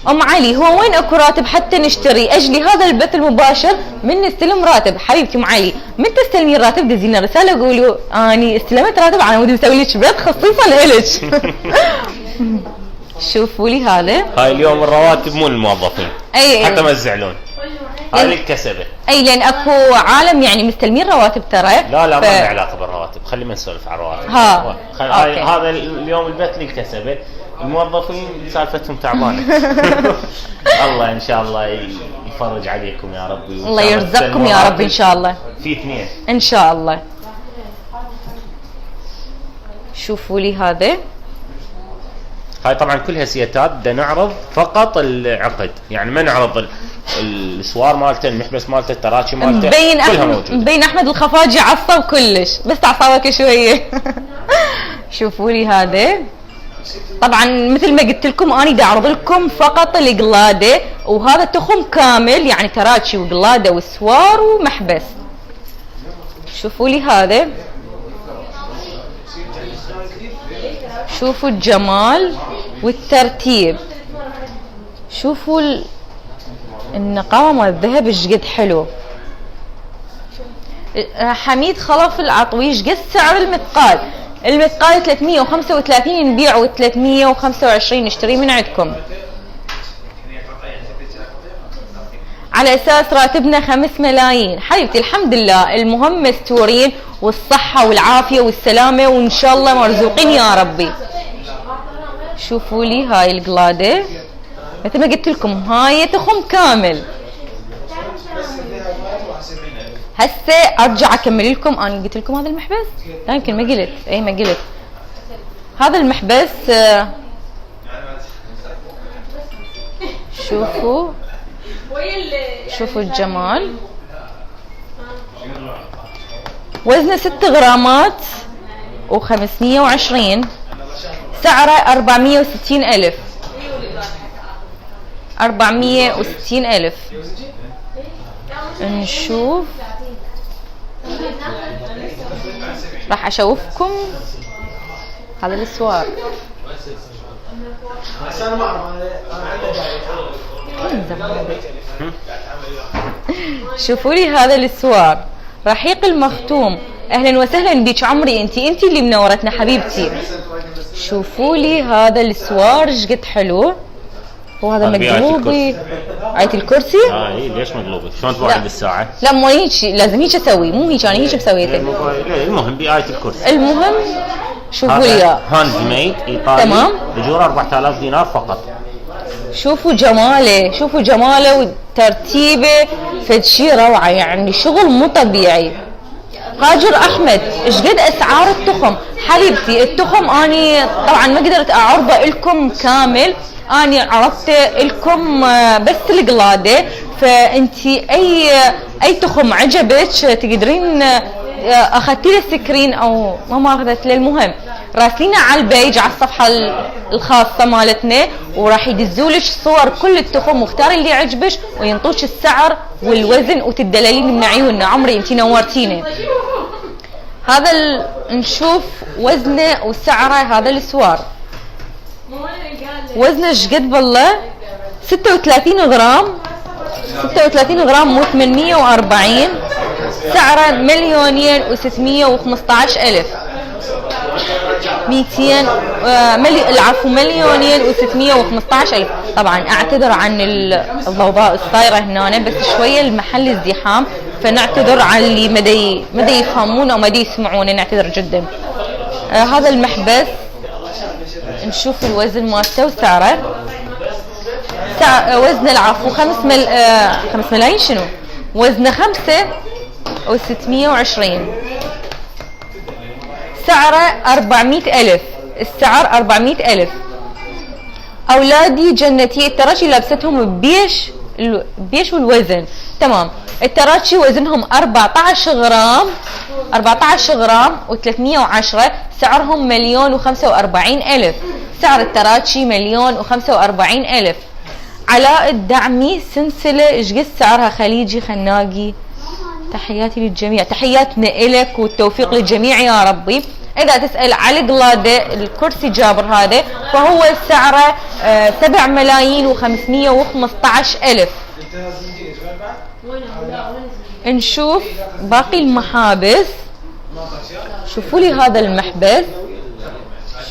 ام علي هو وين اكو راتب حتى نشتري؟ اجلي هذا البث المباشر من نستلم راتب. حبيبتي ام علي من تستلمين الراتب دزينا رساله قولوا اني استلمت راتب على مود مسوي لك بث خصيصا لك. شوفوا لي هذا. هاي اليوم الرواتب مو للموظفين حتى ما تزعلون، هاي الكسبه. اي لان اكو عالم يعني مستلمين رواتب ترى. لا ما له علاقه بالرواتب، خلينا نسولف على الرواتب. هذا اليوم البث للكسبه، الموظفين سالفتهم تعبانه. الله ان شاء الله يفرج عليكم يا رب، الله يرزقكم يا رب ان شاء الله. في اثنين ان شاء الله. شوفوا لي هذا. هاي طبعا كلها سيتات، بدنا نعرض فقط العقد، يعني ما نعرض السوار مالته، المحبس مالته، التراتشي مالته، كلها موجوده. مبين احمد الخفاجي عصب كلش، بس تعصبك شويه. شوفوا لي هذا. طبعا مثل ما قلت لكم اني دا اعرض لكم فقط القلاده، وهذا التخم كامل يعني تراتشي وقلاده وسوار ومحبس. شوفوا لي هذا، شوفوا الجمال والترتيب، شوفوا النقاوه مال الذهب ايش قد حلو. حميد خلف العطوي ايش قد سعر المثقال؟ المثقال 335 نبيع و325 نشتري من عندكم على اساس راتبنا 5 ملايين. حبيبتي الحمد لله، المهم مستورين والصحة والعافية والسلامة وان شاء الله مرزوقين يا ربي. شوفوا لي هاي القلادة مثل ما قلت لكم، هاي تخم كامل. هسه ارجع اكمل لكم. انا قلت لكم هذا المحبس؟ لا يمكن ما قلت. اي ما قلت. هذا المحبس شوفوا شوفوا الجمال. وزنه 6 غرامات و520، سعره 460,000. 460,000. نشوف، راح اشوفكم هذا الاسوار. شوفوا لي هذا الاسوار، رحيق المختوم. اهلا وسهلا بك عمري، انتي اللي منورتنا حبيبتي. شوفوا لي هذا الاسوار ايش قد حلو. وهذا مقلوبي آية الكرسي. اي ليش مقلوبي؟ شلون تروحي بالساعة؟ لا مو هيك، لازم هيك اسوي، مو هيك انا هيك مسويته. المهم بآية الكرسي. المهم شوفوا لي هاند ميد ايطالي، تمام، اجوره 4000 دينار فقط. شوفوا جماله، شوفوا جماله وترتيبه، فد شي روعه، يعني شغل مو طبيعي. هاجر احمد ايش قد اسعار التخم؟ حبيبتي التخم اني طبعا ما قدرت اعرضه لكم كامل، اني عرضت لكم بس القلاده، فانتي اي تخم عجبك تقدرين اخذتي له سكرين او ما اخذت له. المهم راسلينا على البيج على الصفحه الخاصه مالتنا، وراح يدزولك صور كل التخم، واختاري اللي يعجبك وينطوك السعر والوزن وتدللين من عيوننا. عمري انتي نورتينا. هذا نشوف وزنه وسعره. هذا الاسوار وزنه ايش قد بالله؟ 36 غرام، 36 غرام مو 840، سعره 2,615,000. 200,000 طبعا اعتذر عن الضوضاء الصايره هنا، بس شويه المحل ازدحام فنعتذر عن اللي مدى يفهمون او مدى يسمعون، نعتذر جدا. هذا المحبس نشوف الوزن مالته وسعره. وزن العفو 5 ملايين شنو؟ وزنه 5,620. سعره 400,000. السعر 400,000. أولادي جنتي التراشي لابستهم بيش والوزن تمام. التراشي وزنهم 14 غرام، 14 غرام و310. سعرهم 1,45,000. سعر التراشي 1,45,000. علاء الدعمي سلسلة ايش قد سعرها؟ خليجي خناقي. تحياتي للجميع، تحياتنا إلك والتوفيق للجميع يا ربي. إذا تسأل على قلادة الكرسي جابر هذا فهو سعره 7,515,000. نشوف باقي المحابس. شوفوا لي هذا المحبس،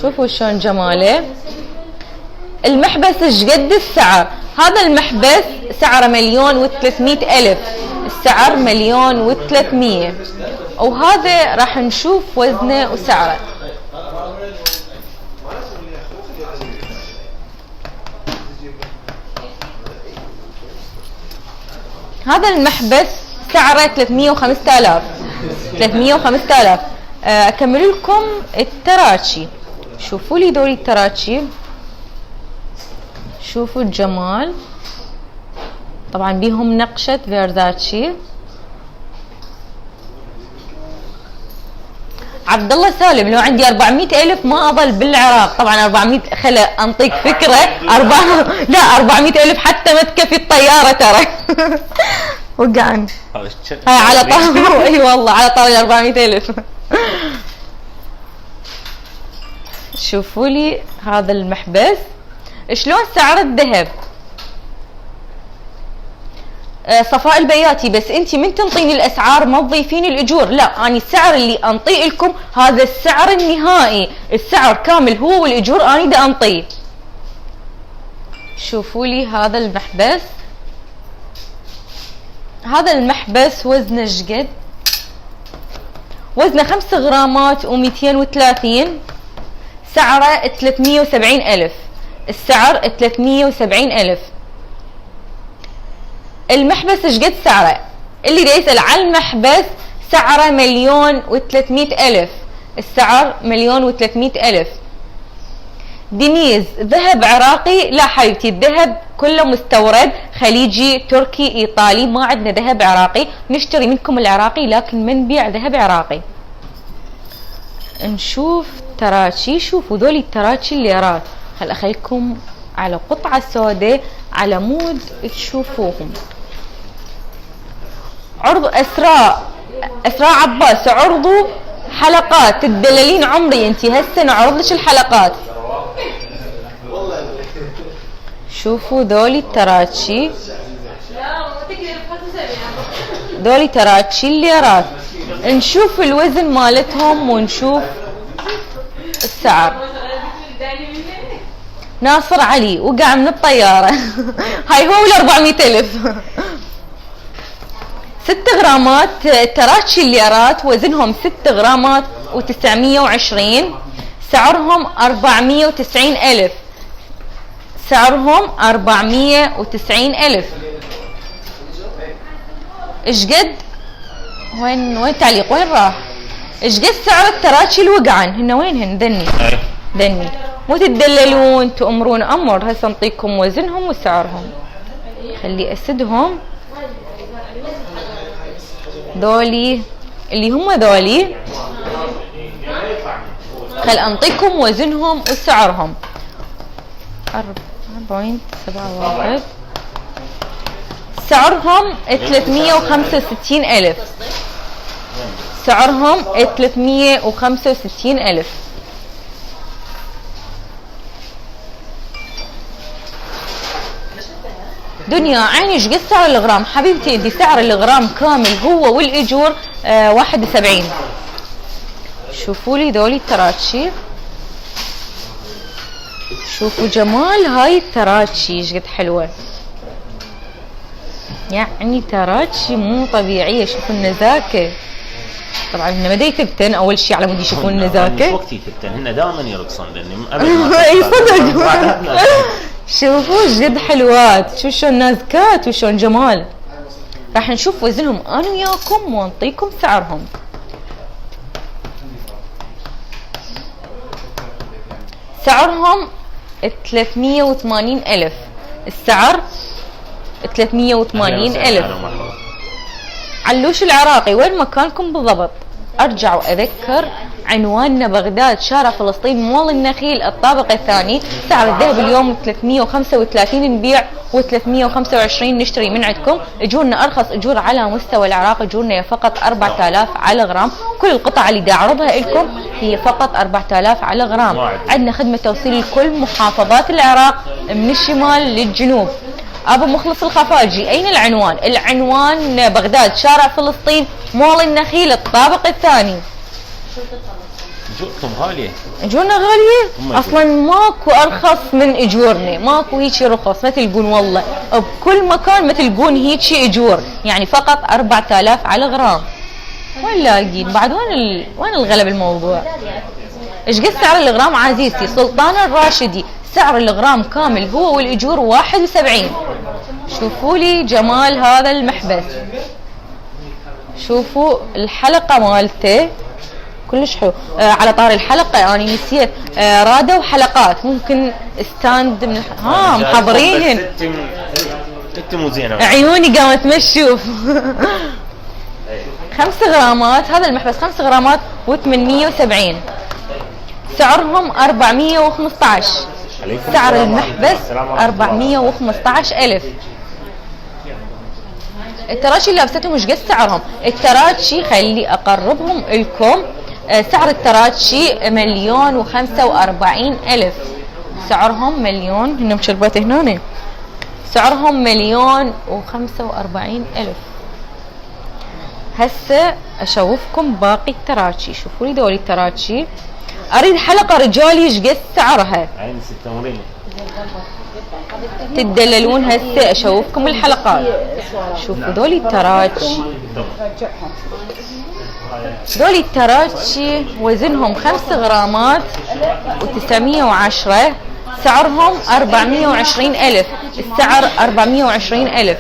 شوفوا شلون جماله. المحبس ايش قد السعر؟ هذا المحبس سعره 1,300,000. السعر 1,300,000. وهذا راح نشوف وزنه وسعره. هذا المحبس سعره 305,000. 305,000. اكمل لكم التراشي. شوفوا لي دول التراشي، شوفوا الجمال. طبعا بيهم نقشة فيرزاتشي. عبد الله سالم لو عندي 400,000 ما اظل بالعراق. طبعا 400 خل انطيك فكره. 400,000 حتى ما تكفي الطياره ترى. وقعن هاي على طار. اي والله على طار 400,000. شوفوا لي هذا المحبس شلون سعر الذهب. صفاء البياتي بس انتي من تنطيني الاسعار ما تضيفيني الاجور. لا، اني السعر اللي انطيه لكم هذا السعر النهائي، السعر كامل هو والاجور اني دا انطيه. شوفوا لي هذا المحبس. هذا المحبس وزنه ايش قد؟ وزنه 5 غرامات و230. سعره 370,000. السعر 370,000. المحبس ايش قد سعره؟ اللي دا يسأل على المحبس سعره 1,300,000. السعر 1,300,000. دينيز ذهب عراقي؟ لا حبيبتي، الذهب كله مستورد خليجي تركي ايطالي، ما عندنا ذهب عراقي. نشتري منكم العراقي لكن ما نبيع ذهب عراقي. نشوف تراشي. شوفوا ذولي التراشي الليرات. خل اخليكم على قطعة سوداء على مود تشوفوهم. عرض اسراء عباس، عرضوا حلقات تدللين عمري انتي هسه نعرض لك الحلقات. شوفوا ذولي التراتشي، ذولي تراتشي الليرات. نشوف الوزن مالتهم ونشوف السعر. ناصر علي وقع من الطيارة. هاي هو 400,000. 6 غرامات تراتشي الليرات وزنهم 6 غرامات و920. سعرهم 490,000. سعرهم 490,000. ايش قد؟ وين التعليق؟ وين راح؟ ايش قد سعر التراتشي الوقعن؟ هن وينهن؟ ذني مو تدللون تأمرون امر. هسه انطيكم وزنهم وسعرهم. خلي اسدهم. ذولي اللي هم ذولي، خل انطيكم وزنهم وسعرهم. 4.71. سعرهم 365,000. سعرهم 365,000. دنيا عيني ايش قد سعر الغرام؟ حبيبتي انت سعر الغرام كامل هو والاجور 71. شوفوا لي ذولي التراتشي. شوفوا جمال هاي التراتشي ايش قد حلوه. يعني تراتشي مو طبيعية. شوفوا النزاكة. طبعا هن بدي يثبتن اول شيء على مود يشوفون مش النزاكة. وقت يثبتن، هن دائما يرقصن لاني ابد ما اي صدق. شوفوا ايش قد حلوات، شو شلون نازكات وشلون جمال. راح نشوف وزنهم انا وياكم ونعطيكم سعرهم. سعرهم 380,000. السعر 380,000. علوش العراقي وين مكانكم بالضبط؟ ارجع واذكر عنواننا بغداد، شارع فلسطين، مول النخيل، الطابق الثاني. سعر الذهب اليوم 335 نبيع و325 نشتري من عندكم. اجورنا ارخص اجور على مستوى العراق، اجورنا فقط 4000 على غرام. كل القطع اللي دا اعرضها لكم هي فقط 4000 على غرام. عندنا خدمة توصيل لكل محافظات العراق من الشمال للجنوب. ابو مخلص الخفاجي، اين العنوان؟ العنوان بغداد، شارع فلسطين، مول النخيل، الطابق الثاني. اجوركم غاليه. اجورنا غاليه؟ اصلا ماكو ارخص من اجورنا، ماكو هيجي رخص ما تلقون والله، بكل مكان ما تلقون هيجي اجور، يعني فقط 4000 على غرام. وين لاقين بعد؟ وين الغلب الموضوع؟ ايش قد سعر الغرام عزيزتي؟ سلطان الراشدي سعر الغرام كامل هو والاجور 71. شوفوا لي جمال هذا المحبس، شوفوا الحلقه مالته كلش حلو. على طار الحلقه انا نسيت، رادوا حلقات ممكن ستاند من محضرين. انت مو زينه، عيوني قامت ما تشوف. 5 غرامات هذا المحبس، 5 غرامات و870. سعرهم 415. سعر المحبس 415,000. التراتشي اللي لابستهم ايش قد سعرهم؟ التراتشي خلي اقربهم لكم. سعر التراتشي 1,045,000. سعرهم مليون، هن مشربات هنا. سعرهم 1,045,000. هسه اشوفكم باقي التراتشي. شوفوا لي دولي التراتشي. اريد حلقه رجالي ايش قد سعرها. عين 6 مرينه تدللون. هسه اشوفكم الحلقات. شوفوا دولي التراتشي، دولي التراتشي وزنهم 5 غرامات و910. سعرهم 420,000. السعر 420,000.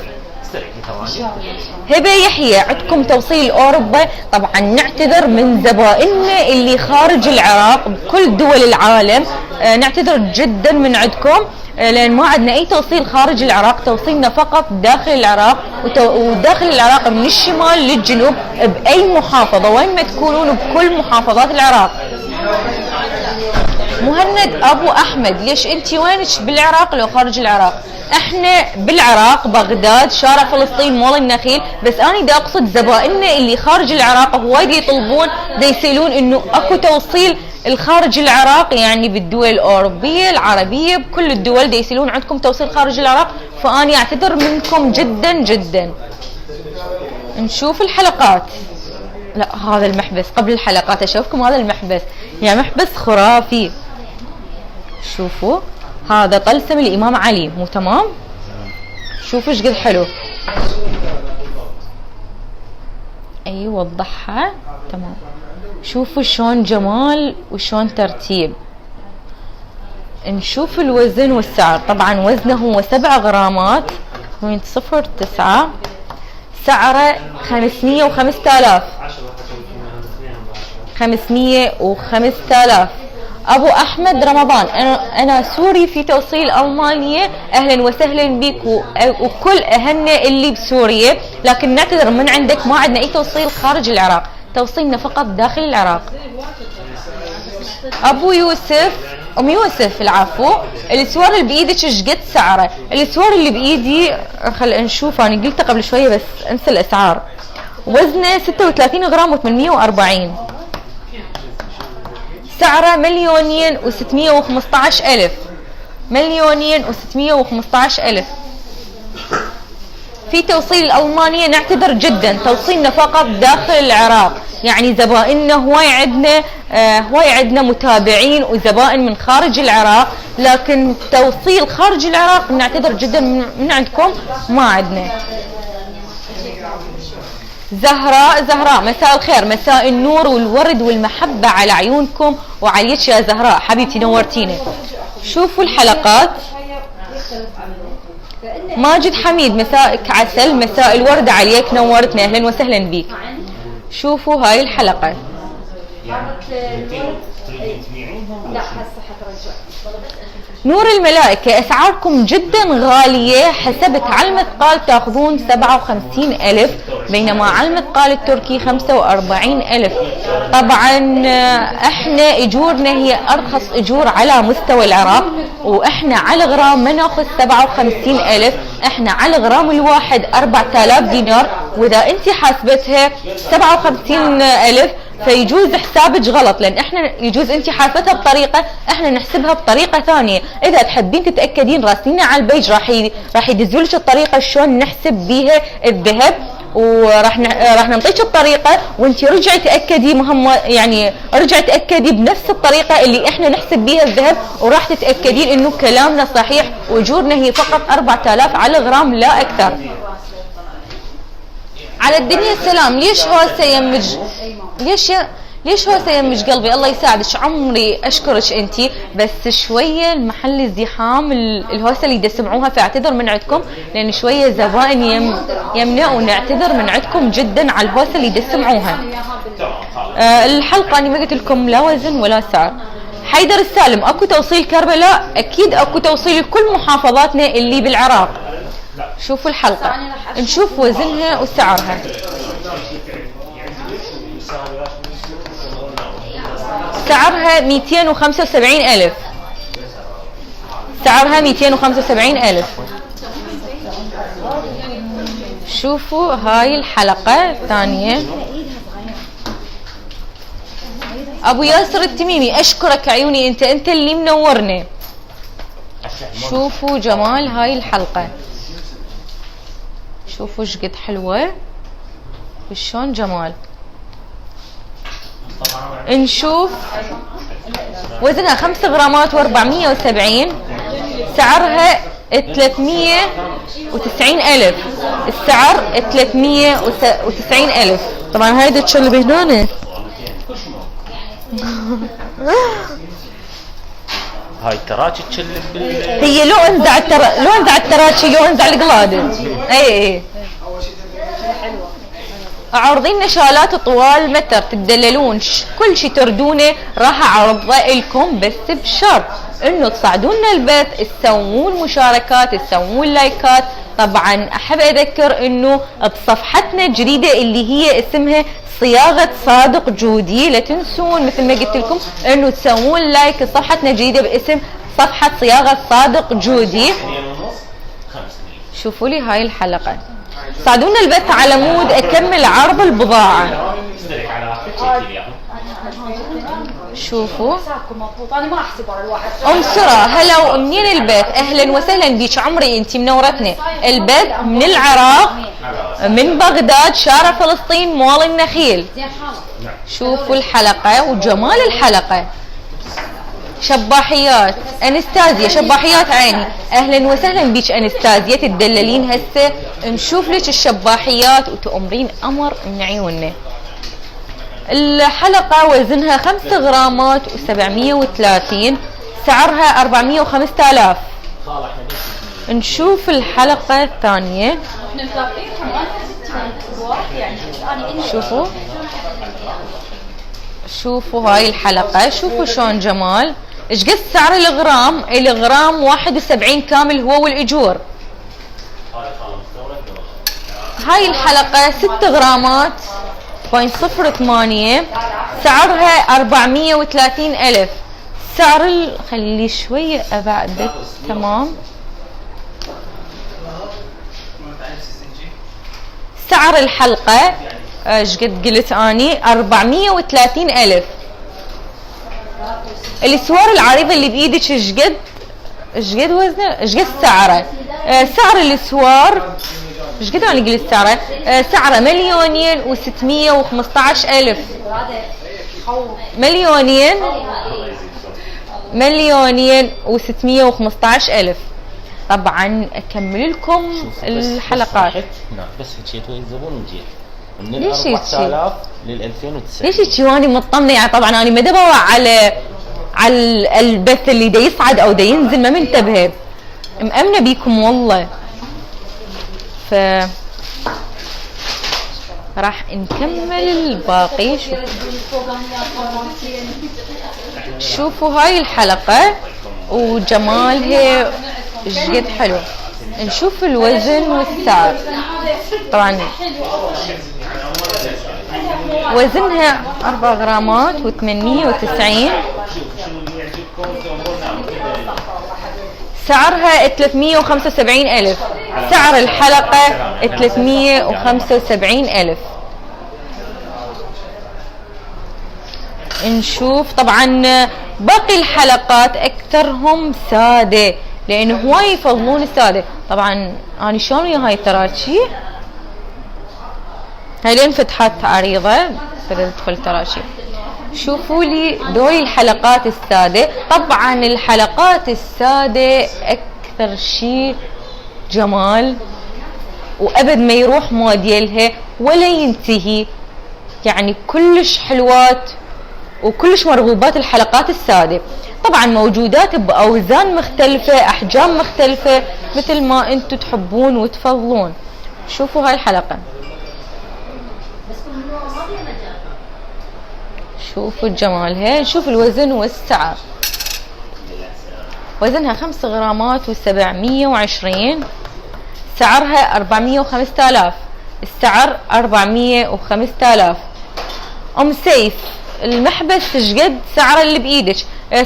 هبه يحيى، عندكم توصيل اوروبا. طبعا نعتذر من زبائننا اللي خارج العراق بكل دول العالم، نعتذر جدا من عندكم لان ما عندنا اي توصيل خارج العراق. توصيلنا فقط داخل العراق، وداخل العراق من الشمال للجنوب باي محافظه وين ما تكونون بكل محافظات العراق. مهند ابو احمد، ليش انت وينك بالعراق لو خارج العراق؟ احنا بالعراق بغداد، شارع فلسطين، مول النخيل. بس انا دا اقصد زبائننا اللي خارج العراق هوايد يطلبون دا يسالون انه اكو توصيل الخارج العراق، يعني بالدول الاوروبيه العربيه بكل الدول دا يسالون عندكم توصيل خارج العراق. فاني اعتذر منكم جدا جدا. نشوف الحلقات. لا هذا المحبس قبل الحلقات اشوفكم. هذا المحبس يعني محبس خرافي. شوفوا هذا طلسم الامام علي، مو تمام؟ شوفوا ايش قد حلو. اي وضحها تمام. شوفوا شلون جمال وشلون ترتيب. نشوف الوزن والسعر. طبعا وزنه هو 7 غرامات .09. سعره 505,000. 505,000. ابو احمد رمضان، انا سوري في توصيل المانيا، اهلا وسهلا بك وكل اهلنا اللي بسوريا، لكن نعتذر من عندك ما عندنا اي توصيل خارج العراق، توصيلنا فقط داخل العراق. ابو يوسف، ام يوسف العفو، الاسوار اللي بايدك ايش قد سعره؟ الاسوار اللي بايدي خل نشوف، انا قلته قبل شويه بس انسى الاسعار. وزنه 36 غرام و840. سعره 1,615,000. 1,615,000. في توصيل ألمانيا نعتذر جدا، توصيلنا فقط داخل العراق، يعني زبائننا هواي عندنا متابعين وزبائن من خارج العراق، لكن توصيل خارج العراق نعتذر جدا من عندكم ما عندنا. زهراء مساء الخير، مساء النور والورد والمحبة على عيونكم وعليك يا زهراء حبيبتي نورتينا. شوفوا الحلقات. ماجد حميد مساءك عسل، مساء الورد عليك نورتنا، اهلا وسهلا بيك. شوفوا هاي الحلقة. نور الملائكة أسعاركم جدا غالية، حسبت على المثقال تاخذون 57,000 بينما على المثقال التركي 45,000. طبعا احنا اجورنا هي ارخص اجور على مستوى العراق، واحنا على غرام ما ناخذ 57,000، احنا على غرام الواحد 4000 دينار، واذا انت حاسبتها 57,000 فيجوز حسابك غلط، لان احنا يجوز انت حاسبتها بطريقه احنا نحسبها بطريقه ثانيه. اذا تحبين تتاكدين راسلينا على البيج راح يدزوا لك الطريقه شلون نحسب بيها الذهب، وراح نعطيك الطريقه وانت رجعي تاكدي يعني رجعي تاكدي بنفس الطريقه اللي احنا نحسب بيها الذهب، وراح تتاكدين انه كلامنا صحيح واجورنا هي فقط 4000 على غرام لا اكثر. على الدنيا السلام. ليش هوسه يمج ليش هوسه يمج قلبي؟ الله يساعدك عمري، اشكرك انتي، بس شويه المحل ازدحام الهوسه اللي يسمعوها، فاعتذر من عندكم لان شويه زبائن يمنع، ونعتذر من عندكم جدا على الهوسه اللي تسمعوها. الحلقه انا ما قلت لكم لا وزن ولا سعر. حيدر السالم اكو توصيل كربلاء؟ اكيد اكو توصيل لكل محافظاتنا اللي بالعراق. شوفوا الحلقة نشوف وزنها وسعرها. سعرها 275,000، سعرها 275,000. شوفوا هاي الحلقة الثانية. ابو ياسر التميمي اشكرك عيوني، انت اللي منورنا. شوفوا جمال هاي الحلقة، شوفوا ايش قد حلوه وشون جمال. نشوف وزنها 5 غرامات و470، سعرها 390,000، السعر 390,000. طبعا هاي اللي هنا هاي التراجي تشلب هي لو انزع التراجي لو انزع القلاده. اي عارضين شالات طوال متر، تدللون كل شيء تردونه راح اعرضه لكم، بس بشرط انه تصعدونا البث، تسوون مشاركات، تسوون لايكات. طبعا احب اذكر انه بصفحتنا الجديده اللي هي اسمها صياغه صادق جودي، لا تنسون مثل ما قلت لكم انه تسوون لايك صفحتنا الجديده باسم صفحه صياغه صادق جودي. شوفوا لي هاي الحلقه، صعدونا البث على مود اكمل عرض البضاعه. شوفوا ام سرى هلا ومنين البث؟ اهلا وسهلا بيك عمري، انت منورتنا. البث من العراق، من بغداد، شارع فلسطين، مول النخيل. شوفوا الحلقه وجمال الحلقه. شباحيات انستازيا، شباحيات عيني، اهلا وسهلا بيك انستازيا، تدللين هسه نشوف لك الشباحيات وتأمرين امر من عيوننا. الحلقه وزنها 5 غرامات و730، سعرها 405,000. نشوف الحلقه الثانيه. شوفوا هاي الحلقه، شوفوا شلون جمال. ايش قد سعر الغرام؟ الغرام 71 كامل هو والاجور. هاي الحلقه 6 غرامات .08، سعرها 430,000. سعر خلي شويه ابعدك تمام. سعر الحلقه ايش قد قلت اني؟ 430,000. الاسوار العريضه اللي بايدك ايش قد وزنه؟ ايش قد سعره؟ سعر الاسوار ايش قد انا قلت سعره؟ سعره 2,615,000. 2,615,000. طبعا اكمل لكم الحلقات. نعم بس هيك الزبون وجيت. من ليش 4000 لل 2900. ليش هيك واني مطمنه؟ يعني طبعا انا ما دبوا على البث اللي دا يصعد او دا ينزل، ما منتبهه، مأمنه بيكم والله. ف راح نكمل الباقي. شوفوا هاي الحلقة وجمالها جد حلو. نشوف الوزن والسعر. طبعا وزنها 4 غرامات و890، سعرها 375,000. سعر الحلقة 375,000. نشوف طبعا باقي الحلقات اكثرهم سادة، لانه هواي يفضلون السادة. طبعا انا شلون ويا هاي التراشي، هاي لين فتحات عريضة تدخل تراشي. شوفوا لي دول الحلقات السادة. طبعا الحلقات السادة اكثر شيء جمال، وابد ما يروح موديلها ولا ينتهي، يعني كلش حلوات وكلش مرغوبات الحلقات السادة. طبعا موجودات باوزان مختلفة، احجام مختلفة، مثل ما انتم تحبون وتفضلون. شوفوا هاي الحلقة، شوفوا جمالها. نشوف الوزن والسعر. وزنها 5 غرامات و720، سعرها 405,000. السعر 405,000. ام سيف المحبس شقد سعر اللي بايدك؟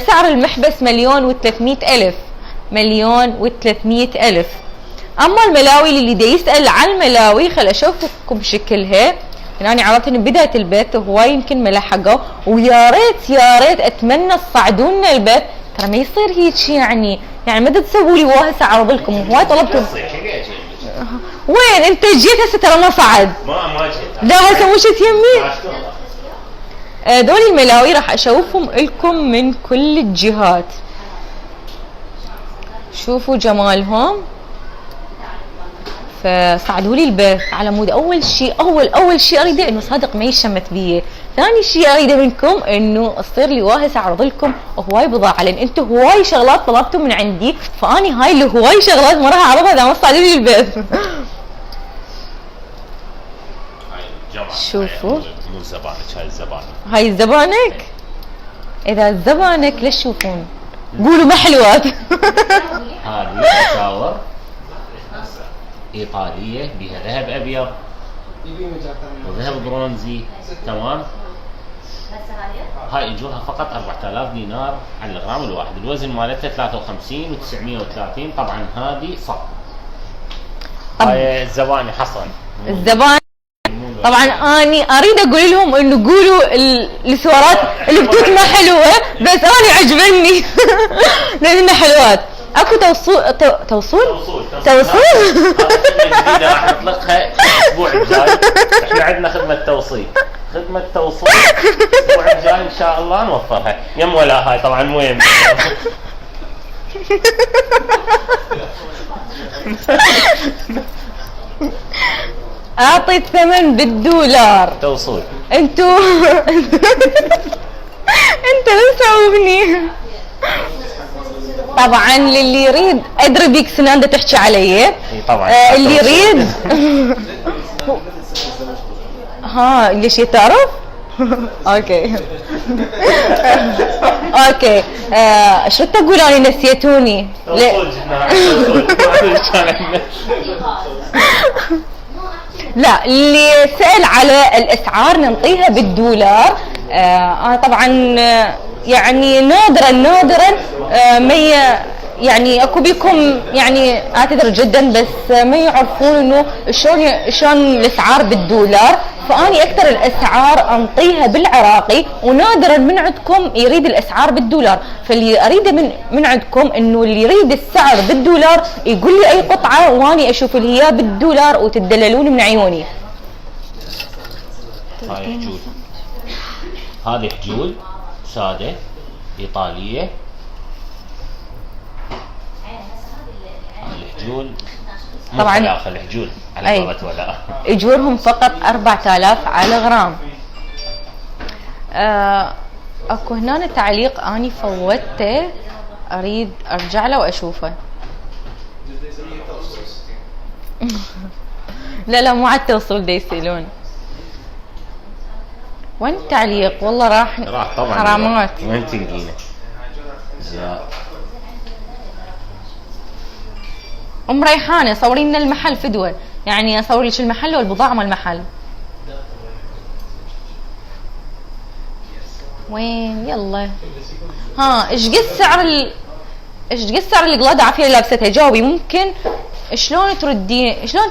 سعر المحبس 1,300,000. 1,300,000. اما الملاوي اللي دا يسأل عن الملاوي، خل اشوفكم شكلها. يعني عرفت ان بداية البث هواي يمكن ما لحقوا، ويا ريت يا ريت اتمنى تصعدوا لنا البث، ترى ما يصير هيك يعني ما تسووا لي وهسه اعرض لكم. هواي طلبتوا. وين انت جيت هسه؟ ترى ما صعد. ما جيت. لا هسه مو شت يمي. دول الملاوي راح اشوفهم لكم من كل الجهات. شوفوا جمالهم. فصعدوا لي البث على مود اول شيء اريده انه صادق ما يشمت بيه. ثاني شيء اريده منكم انه تصير لي واهس اعرض لكم هواي بضاعه، لان انتم هواي شغلات طلبتوا من عندي، فاني هاي اللي هواي شغلات ما راح اعرضها اذا ما صعدوا لي البث. شوفوا مو زبانك، هاي الزبانك. هاي الزبانك. اذا الزبانك ليش تشوفون؟ قولوا ما حلوات. هذه اساور ايطاليه بها ذهب ابيض وذهب برونزي. تمام. هاي اجورها فقط 4,000 دينار على الغرام الواحد. الوزن مالتها 53 و930. طبعا هذه صح. هاي الزباني حصن. الزباني طبعا اني اريد اقول لهم انه قولوا السوارات اللي بتوت ما حلوه، بس انا عجبني لانها حلوات. اكو توصول جديده راح نطلقها الاسبوع الجاي. احنا عندنا خدمه توصيل الاسبوع الجاي ان شاء الله نوفرها. يم ولا هاي طبعا مو يم. اعطي الثمن بالدولار. توصيل. انتو انت بتسووني. طبعا للي يريد ادري بيك سنان دا تحكي علي. طبعا اللي يريد ها ليش تعرف؟ اوكي اوكي. شو تقول اني نسيتوني؟ لا اللي سأل على الاسعار ننطيها بالدولار. انا طبعا يعني نادرا ما يعني اكو بيكم يعني اعتذر جدا بس ما يعرفون انه شلون الاسعار بالدولار، فاني اكثر الاسعار انطيها بالعراقي، ونادرا من عندكم يريد الاسعار بالدولار. فاللي اريده من عندكم انه اللي يريد السعر بالدولار يقول لي اي قطعه واني اشوف اللي هي بالدولار وتدللون من عيوني. هاي حجول. هذه حجول ساده ايطاليه. هاي الحجول طبعا خلافه الحجول على أي. قولة ولاء. اجورهم فقط 4000 على غرام. اكو هنا تعليق اني فوتته، اريد ارجع له واشوفه. لا مو على التوصيل دا يسألون. وين التعليق؟ والله راح طبعا حرامات. وين تلقينه؟ زياد ام ريحانه صوري لنا المحل فدوه، يعني اصور لك المحل والبضاعه مال المحل. وين يلا ها ايش قد سعر ايش قد سعر القلاده عافيه اللي لابستها؟ جاوبي. ممكن شلون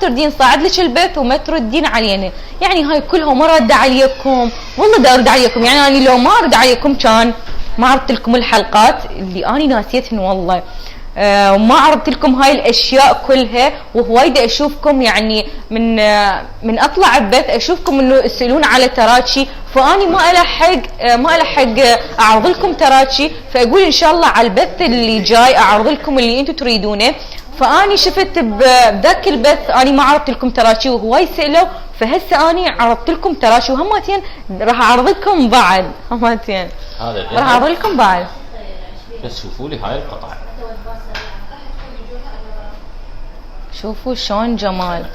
تردين صاعد لك البث وما تردين علينا؟ يعني هاي كلها ما رد عليكم، والله دا ارد عليكم. يعني انا لو ما ارد عليكم كان ما عرضت لكم الحلقات اللي اني ناسيتهن والله. وما عرضت لكم هاي الاشياء كلها، وهوايد اشوفكم يعني من اطلع ببث اشوفكم انه تسالون على تراتشي، فاني ما الحق اعرض لكم تراتشي، فاقول ان شاء الله على البث اللي جاي اعرض لكم اللي انتم تريدونه. فاني شفت بذاك البث اني ما عرضت لكم تراتشي وهواي سالوا، فهسه اني عرضت لكم تراتشي وهمتين راح اعرض لكم بعد. همتين راح اعرض لكم بعد. بس شوفوا لي هاي القطع، شوفوا شلون جمال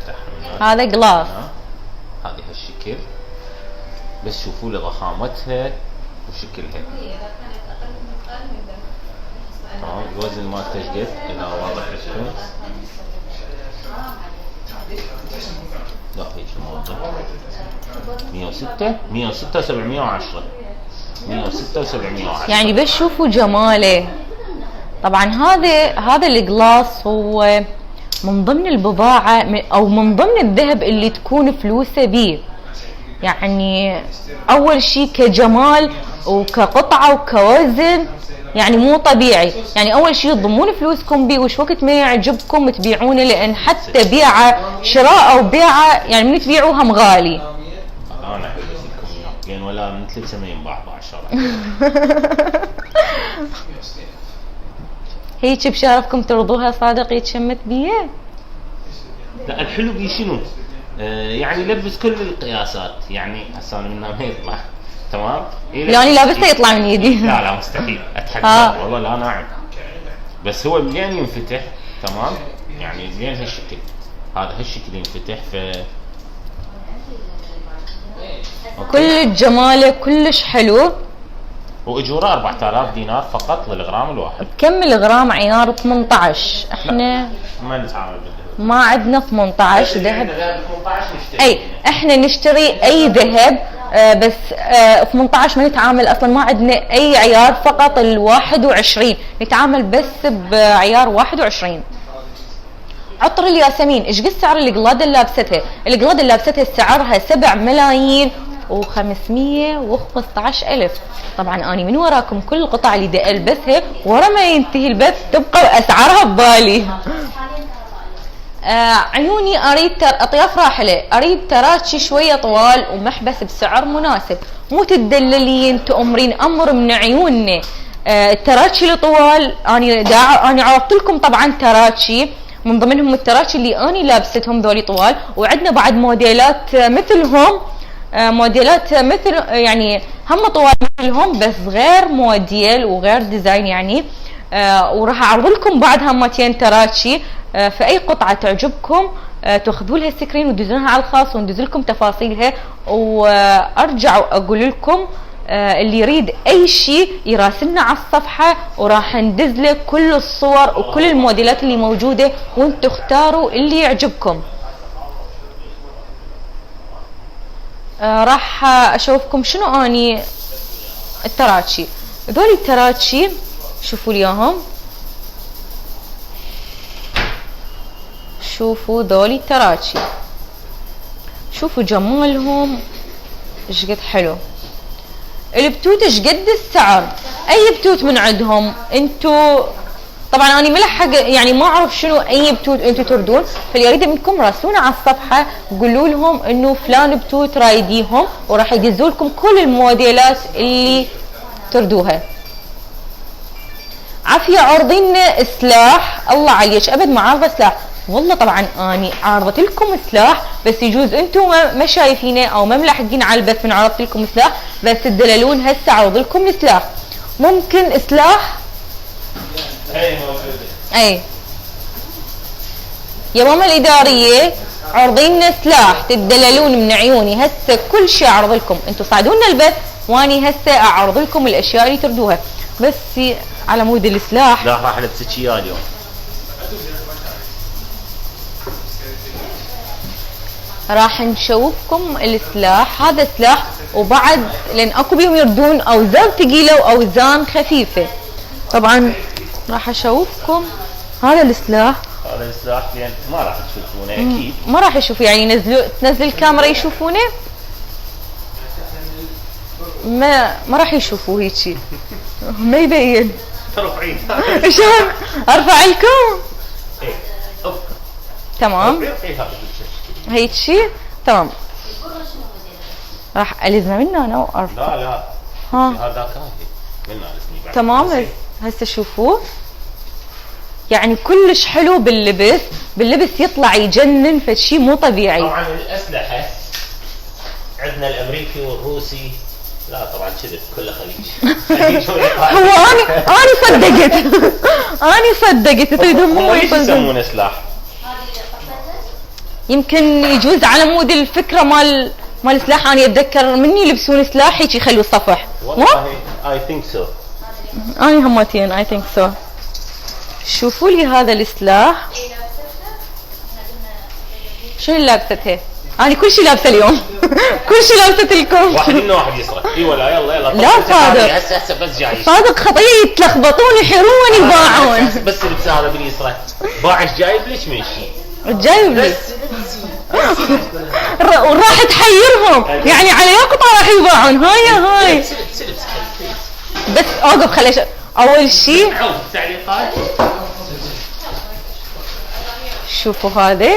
هذا جلاس. هذه هالشكل، بس شوفوا لي ضخامتها وشكلها. تمام. الوزن مالته ايش قد؟ اذا واضح لكم. لا هيك موضح 106 710 106 710 يعني بس شوفوا جماله. طبعا هذا الجلاس هو من ضمن البضاعة او من ضمن الذهب اللي تكون فلوسه بيه. يعني اول شيء كجمال وكقطعة وكوزن يعني مو طبيعي. يعني اول شيء تضمون فلوسكم بيه، وش وقت ما يعجبكم تبيعونه، لان حتى بيعه شراء او بيعه يعني من تبيعوها مغالي. انا احب لكم لان ولا من 3 سنين ينباع بالشارع. هيك بشرفكم ترضوها صادق يتشمت بيه؟ لا الحلو بيه شنو؟ يعني يلبس كل القياسات، يعني هسه انا منها ما يطلع. تمام؟ يعني لابسه يطلع من يدي. لا مستحيل اتحدى والله لا ناعم. بس هو منين ينفتح تمام؟ يعني منين هالشكل، هذا هالشكل ينفتح كل جماله كلش حلو. واجوره 4000 دينار فقط للغرام الواحد. كم الغرام؟ عيار 18. احنا ما نتعامل بالذهب، ما عندنا 18 ذهب. 18 نشتري. اي احنا نشتري اي ذهب، بس 18 ما نتعامل اصلا، ما عندنا اي عيار، فقط ال21 نتعامل بس بعيار 21. عطر الياسمين ايش قد سعر القلاده اللي لابستها؟ القلاده اللي لابستها سعرها 7 ملايين و515,000. طبعا اني من وراكم كل القطع اللي دا البسها ورا ما ينتهي البث تبقى اسعارها ببالي. عيوني اريد اطياف راحله، اريد تراتشي شويه طوال ومحبس بسعر مناسب، مو تدللين تأمرين امر من عيوننا. التراتشي الطوال اني عرضت لكم طبعا تراتشي، من ضمنهم التراتشي اللي اني لابستهم ذولي طوال، وعندنا بعد موديلات مثلهم، موديلات مثل يعني هم طوال مثلهم بس غير موديل وغير ديزاين يعني. وراح اعرض لكم بعد همتين تراتشي. فاي قطعه تعجبكم تاخذوا لها سكرين وتدزونها على الخاص وندز لكم تفاصيلها. وارجع اقول لكم اللي يريد اي شيء يراسلنا على الصفحه وراح ندز له كل الصور وكل الموديلات اللي موجوده، وانتم اختاروا اللي يعجبكم. راح اشوفكم شنو اني التراتشي. ذولي التراتشي شوفوا اليوم، شوفوا ذولي التراتشي، شوفوا جمالهم ايش قد حلو. البتوت ايش قد السعر؟ اي بتوت من عندهم انتو؟ طبعا انا ملحق يعني ما اعرف شنو اي بتوت انتو تردون، فاللي يريد منكم راسلونا على الصفحه قولوا لهم انه فلان بتوت رايديهم وراح يدزوا لكم كل الموديلات اللي تردوها. عافيه عرضين سلاح، الله عليك ابد ما عارضه سلاح. والله طبعا اني عارضت لكم سلاح، بس يجوز انتم ما شايفينه او ما ملاحقين على البث من عرضت لكم سلاح، بس تدللون هسه عرض لكم سلاح. ممكن سلاح اي موجوده. اي يا ماما الاداريه عرضين لنا سلاح، تدللون من عيوني هسه كل شيء اعرض لكم، انتم صعدونا البث واني هسه اعرض لكم الاشياء اللي تردوها، بس على مود السلاح. لا راح البسك اياه اليوم. راح نشوفكم السلاح، هذا سلاح وبعد لان اكو بيهم يردون اوزان ثقيله واوزان خفيفه. طبعا راح اشوفكم هذا السلاح. هذا السلاح لان ما راح تشوفونه اكيد. ما راح يشوفوا يعني تنزل الكاميرا يشوفونه؟ ما راح يشوفوه هيجي. ما يبين. ترفعين. شلون ارفع لكم؟ ايه اوف تمام هيك شيء تمام. راح الزمه منه انا وارفع. لا ها هذا كافي منه الزمي بعد. تمام هسه شوفوه يعني كلش حلو باللبس يطلع يجنن، فشي مو طبيعي. طبعا الاسلحه عندنا الامريكي والروسي، لا طبعا كذب كله خليج. هو انا صدقت تريدون مو ليش يسمونه سلاح؟ يمكن يجوز على مود الفكره مال سلاح. انا اتذكر مني يلبسون سلاح هيك يخلوا الصفح. والله اي ثينك سو. انا همتين اي ثينك سو. شوفوا لي هذا السلاح شنو اللي لابسته؟ انا كل شيء لابسه اليوم. كل شيء لابسه لكم. واحد منا واحد يسرق. اي ولا يلا لا صادق هسه بس جاي صادق خطيه يتلخبطون يحيرون يباعون. بس اللبس هذا باليسرى باعش جايب ليش من شيء؟ جايب لي وراح تحيرهم يعني على يقطع راح يباعون. هاي بس اوقف خليش اول شيء تعليقات. شوفوا هذا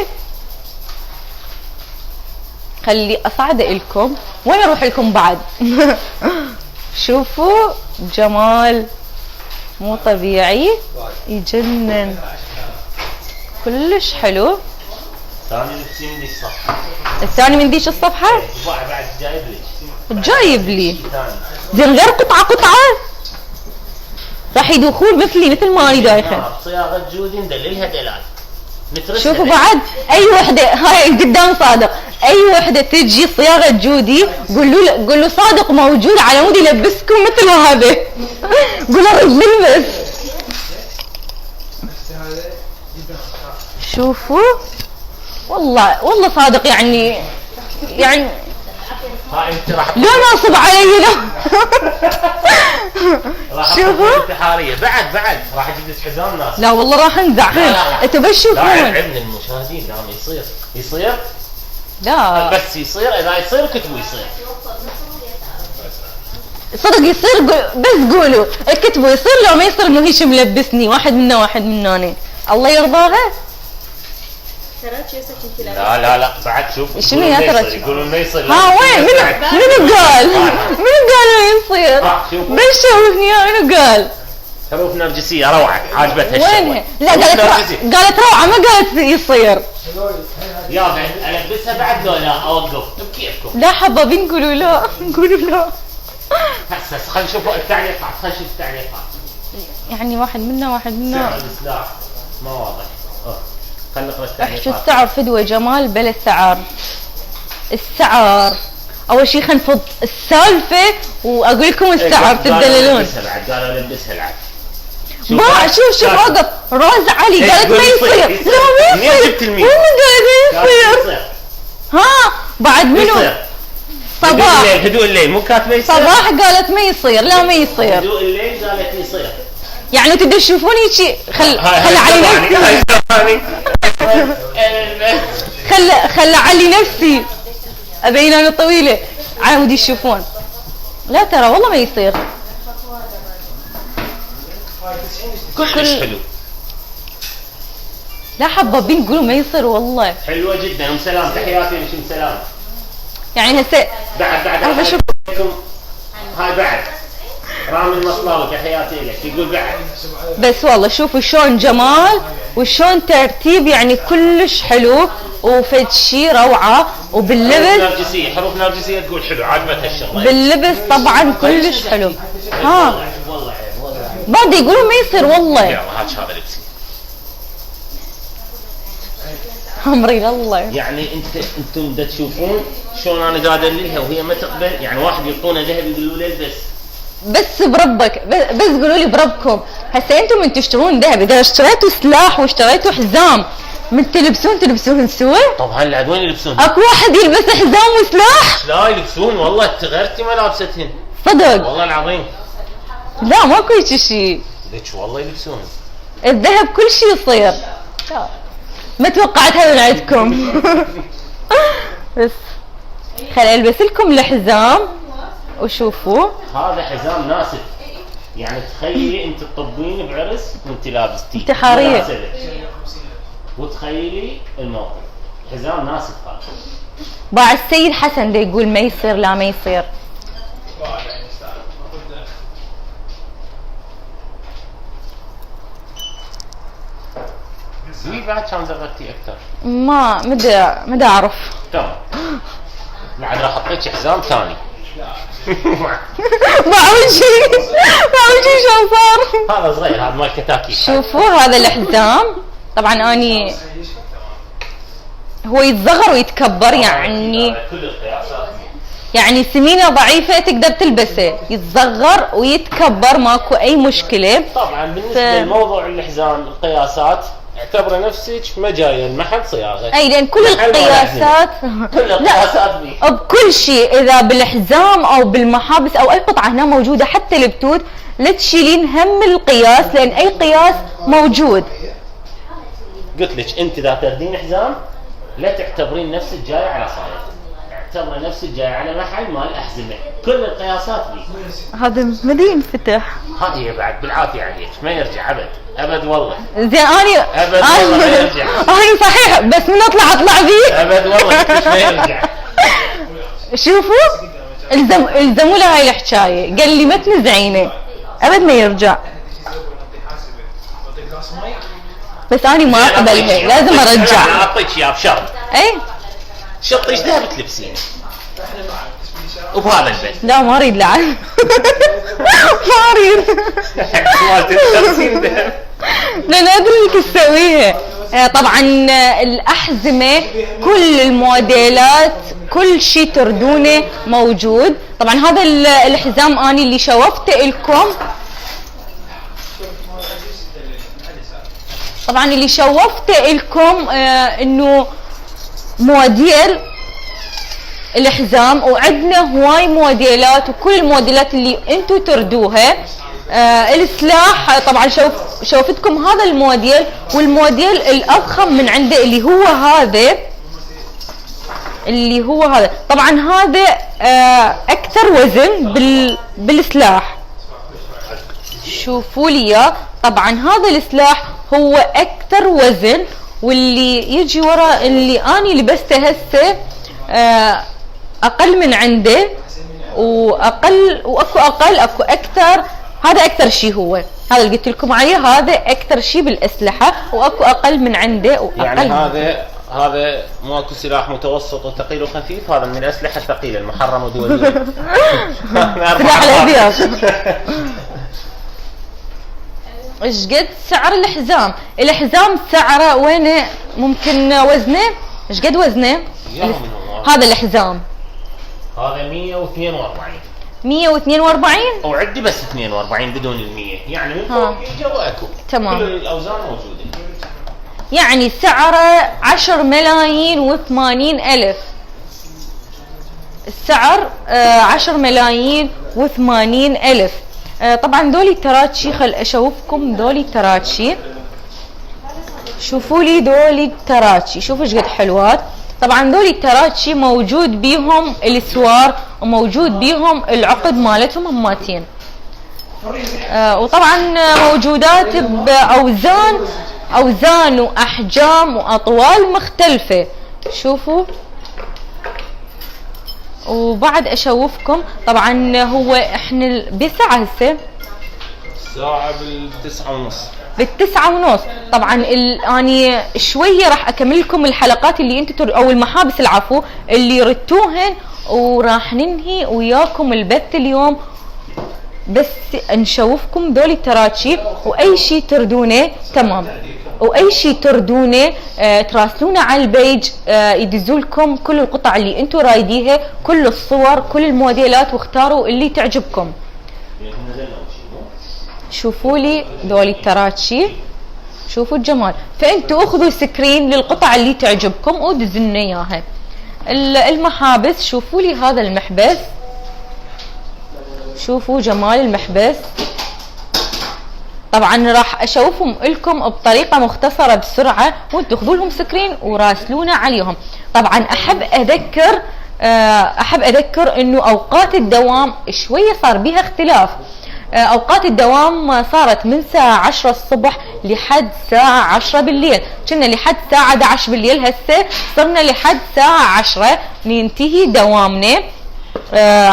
خلي اصعده لكم وين اروح لكم بعد. شوفوا جمال مو طبيعي يجنن كلش حلو. الثاني من ديش الصفحة بعد جايب لي زين غير قطعة راح يدخون مثل ما انا دايخه. صياغة جودي ندللها دلال. شوفوا بعد اي وحده هاي قدام صادق، اي وحده تجي صياغه جودي قول له صادق موجود على مود يلبسكم مثل هذا. قول له رد نلبس. شوفوا والله صادق يعني انت راح لا ناصب علي لا. شوفوا انتحاريه بعد راح تجلس حزام ناس. لا والله راح انزع. انتوا بس شوفون. لا عندنا المشاهدين دام يصير لا بس يصير اذا يصير كتبوا يصير صدق يصير بس قولوا اكتبوا يصير لو ما يصير انه هيش ملبسني واحد منا انا الله يرضاها. لا بعد شوف شنو يا ترى يقولون ما يصير. وين منو قال ما يصير؟ بس شوفني منو قال؟ حروف نرجسيه روعه عاجبتها وين؟ لا قالت روعه ما قالت يصير. يا بعد البسها بعد لو لا اوقف بكيفكم. لا حبابين قولوا لا. هسه خلينا نشوف التعليقات. يعني واحد منا سعر السلاح ما واضح. خلينا نقرا التعليقات. شو السعر فدوه جمال بلا السعر اول شيء خلينا نفض السالفه واقول لكم السعر تدللون. قالوا لبسها العب. شوف اوقف روز علي قالت ما يصير. لا ما يصير. مين قالت ما يصير؟ ها بعد منو؟ صباح هدوء الليل مو كاتبه يصير. صباح قالت ما يصير. لا ما يصير. هدوء الليل قالت يصير. يعني تقدر تشوفوني هيك خلى علي نفسي ابين انا طويله على مود يشوفون. لا ترى والله ما يصير. كلش حلو. لا حبابين يقولوا ما يصير والله. حلوه جدا. ام سلام تحياتي لك ام سلام. يعني هسه بعد اشوف هاي بعد رامي المصلاوي تحياتي لك يقول بعد. بس والله شوفوا شلون جمال وشلون ترتيب، يعني كلش حلو وفد شي روعه. وباللبس نرجسيه، حروف نرجسيه تقول حلو، عجبتها الشغله. باللبس طبعا كلش حلو. ها والله بعد يقولون ما يصير والله. يلا هات هذا لبسي. امري الله. يعني انتم دا تشوفون شلون انا قاعد ادللها وهي ما تقبل، يعني واحد يعطونه ذهب يقولوا له البس. بس بربك، بس قولوا لي بربكم. هسه انتم من تشترون ذهب، اذا اشتريتوا سلاح واشتريتوا حزام من تلبسون سوا؟ طبعا لا وين يلبسون؟ اكو واحد يلبس حزام وسلاح؟ لا يلبسون والله، تغيرتي ملابستهن صدق والله العظيم. لا ماكو هيك شيء. ليش والله يلبسون الذهب كل شيء يصير. ما توقعتها من عندكم. بس خل البس لكم الحزام وشوفوا. هذا حزام ناسف، يعني تخيلي انت تطبين بعرس وانت لابستي انتحارية. وتخيلي الموقف، حزام ناسف هذا. بعد السيد حسن ده يقول ما يصير، لا ما يصير. زي بعد كان زغرتي اكثر. ما مدى اعرف. تمام. بعد راح اعطيك حزام ثاني. معود شيء شو صار. هذا صغير، هذا مال كتاكيت. شوفوا هذا الحزام، طبعا اني هو يتصغر ويتكبر، يعني كل القياسات. يعني سمينه ضعيفه تقدر تلبسه، يتصغر ويتكبر ماكو اي مشكله. طبعا بالنسبه لموضوع الحزام القياسات اعتبره نفسك ما جايه المحل صياغه. اي لان كل القياسات كل القياسات بيه. بكل شيء، اذا بالحزام او بالمحابس او اي قطعه هنا موجوده، حتى البتوت لا تشيلين هم القياس لان اي قياس موجود. قلت لك انت اذا تاخذين حزام لا تعتبرين نفسك جايه على صايغ، اعتبري نفسك جايه على محل مال احزمه، كل القياسات بيه. هذا ما ينفتح. هذه بعد بالعافيه عليك، ما يرجع ابد والله. زين اني ابد والله ما يرجع. اني صحيح بس من اطلع فيه. ابد والله ما يرجع. شوفوا الزموا له هاي الحكايه، قال لي ما تنزعينه ابد ما يرجع. بس اني ما اقبلها، لازم ارجع. انا اعطيك اياه بشرط. اي شرط ايش ذهب تلبسين وبهذا البيت. لا ما اريد لعن. ما اريد. لان ادري انك تسويها. طبعا الاحزمه كل الموديلات كل شيء تردونه موجود. طبعا هذا الحزام اني اللي شوفته لكم، طبعا اللي شوفته لكم انه موديل الحزام، وعندنا هواي موديلات، وكل الموديلات اللي انتم تردوها. السلاح طبعا شوفتكم هذا الموديل، والموديل الاضخم من عنده اللي هو هذا طبعا هذا اكثر وزن بالسلاح. شوفوا لي طبعا هذا السلاح هو اكثر وزن، واللي يجي ورا اللي اني لبسته هسه اقل من عنده، واكو اقل اكو اكثر. هذا اكثر شيء، هو هذا اللي قلت لكم عليه، هذا اكثر شيء بالاسلحه، واكو اقل من عنده واقل. يعني هذا ماكو سلاح متوسط وثقيل وخفيف، هذا من الاسلحه الثقيله المحرمه دوليا. سلاح الابيض. ايش قد سعر الحزام؟ الحزام سعره وينه ممكن وزنه؟ ايش قد وزنه؟ هذا الحزام هذا 142. 142 وعندي بس 42 بدون ال100، يعني من فوق يجي واكو. تمام. كل الاوزان موجوده. يعني سعره 10 ملايين و80 ألف. السعر 10 ملايين و80 ألف. طبعا دولي التراتشي، خل اشوفكم دولي التراتشي. شوفوا لي دولي التراتشي، شوفوا ايش قد حلوات. طبعا دولي التراتشي موجود بيهم السوار وموجود بيهم العقد مالتهم هماتين. وطبعا موجودات باوزان واحجام واطوال مختلفه. شوفوا وبعد اشوفكم. طبعا هو احنا بساعة هسه الساعة بال9:30. بال9:30. طبعا اني شويه راح اكمل لكم الحلقات اللي انتم او المحابس العفو اللي ردتوهن، وراح ننهي وياكم البث اليوم. بس نشوفكم ذولي التراتشي، واي شيء تردونه تمام، واي شيء تردونه تراسلونا على البيج، يدزوا لكم كل القطع اللي انتم رايديها، كل الصور، كل الموديلات، واختاروا اللي تعجبكم. شوفوا لي ذولي التراتشي، شوفوا الجمال. فانتوا اخذوا سكرين للقطع اللي تعجبكم ودزوا لنا اياها. المحابس، شوفوا لي هذا المحبس، شوفوا جمال المحبس. طبعا راح اشوفهم لكم بطريقه مختصره بسرعه، وانتوا خذوا لهم سكرين وراسلونا عليهم. طبعا احب اذكر انه اوقات الدوام شويه صار بيها اختلاف. اوقات الدوام صارت من الساعه 10 الصبح لحد الساعه 10 بالليل، كنا لحد الساعه 11 بالليل، هسه صرنا لحد الساعه 10 ننتهي دوامنا.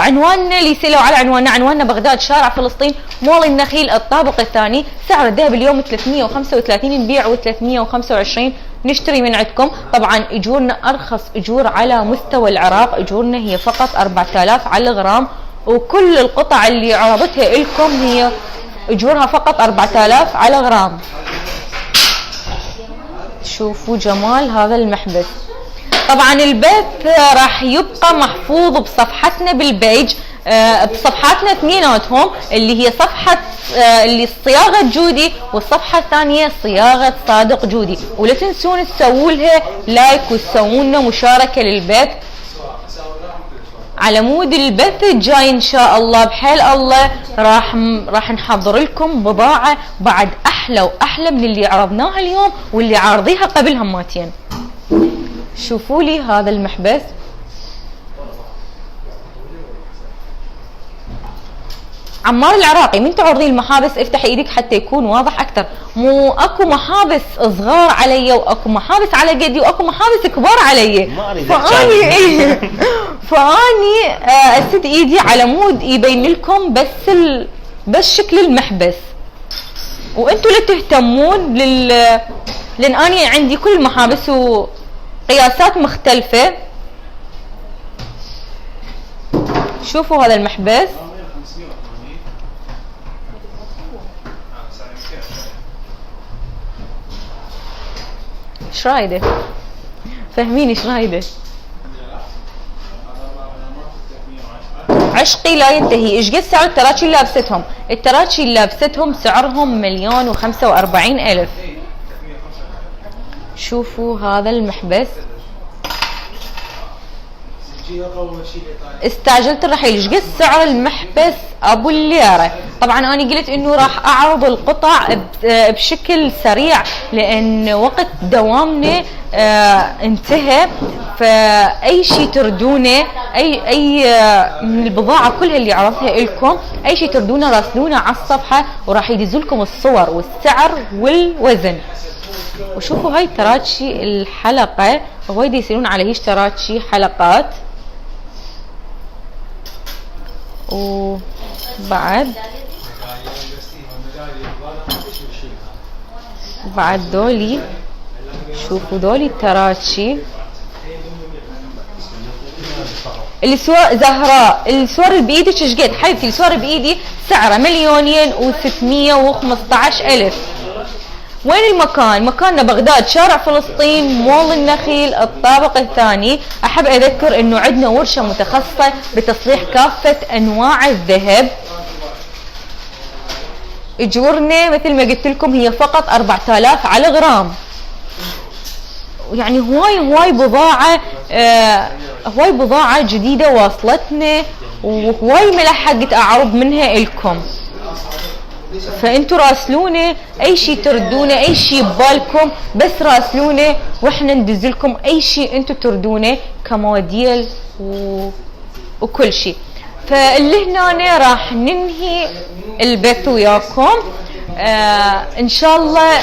عنواننا اللي يسألوا على عنواننا بغداد، شارع فلسطين، مول النخيل، الطابق الثاني. سعر الذهب اليوم 335 نبيع، و325 نشتري من عندكم. طبعا اجورنا ارخص اجور على مستوى العراق، اجورنا هي فقط 4000 على الغرام، وكل القطع اللي عرضتها لكم هي اجورها فقط 4000 على غرام. شوفوا جمال هذا المحبس. طبعا البث راح يبقى محفوظ بصفحتنا بالبيج، بصفحاتنا اثنيناتهم، اللي هي صفحة اللي صياغة جودي، والصفحة الثانية صياغة صادق جودي. ولا تنسون تسووا لها لايك وتسوون لنا مشاركة للبث. على مود البث الجاي ان شاء الله بحال الله راح نحضر لكم بضاعة بعد احلى واحلى من اللي عرضناها اليوم واللي عارضيها قبل هماتين. شوفوا لي هذا المحبس، عمار العراقي. من تعرضين المحابس افتحي ايدك حتى يكون واضح اكثر. مو اكو محابس صغار علي، واكو محابس على قدي، واكو محابس كبار علي. فاني اسد ايدي على مود يبين لكم بس شكل المحبس، وانتم لا تهتمون لان اني عندي كل المحابس وقياسات مختلفة. شوفوا هذا المحبس، ايش رايده؟ فهميني ايش رايده؟ عشقي لا ينتهي. ايش قد سعر التراتشي اللي لابستهم؟ التراتشي اللي لابستهم سعرهم 1,045,000. شوفوا هذا المحبس، استعجلت الرحيل. ايش قد سعر المحبس ابو الليره؟ طبعا انا قلت انه راح اعرض القطع بشكل سريع لان وقت دوامنا انتهى. فاي شيء تردونه، اي من البضاعه كلها اللي عرضتها لكم، اي شيء تردونه راسلونا على الصفحه وراح يدزوا لكم الصور والسعر والوزن. وشوفوا هاي تراتشي الحلقه، وايد يصيرون على هيش تراتشي حلقات. وبعد دولي، شوفوا دولي التراتشي. السوار زهراء، السوار اللي بايدك ايش قد حبيبتي؟ السوار اللي بايدي سعره 2,615,000. وين المكان؟ مكاننا بغداد، شارع فلسطين، مول النخيل، الطابق الثاني. احب اذكر انه عندنا ورشه متخصصه بتصليح كافه انواع الذهب. اجورنا مثل ما قلت لكم هي فقط 4000 على غرام. يعني هواي بضاعه جديده واصلتنا، وهواي ما لحقت اعرض منها لكم. فانتوا راسلونا اي شيء تردونه، اي شيء ببالكم بس راسلونا واحنا ندز لكم اي شيء انتوا تردونه كموديل وكل شيء. فاللي هنا راح ننهي البث وياكم. ان شاء الله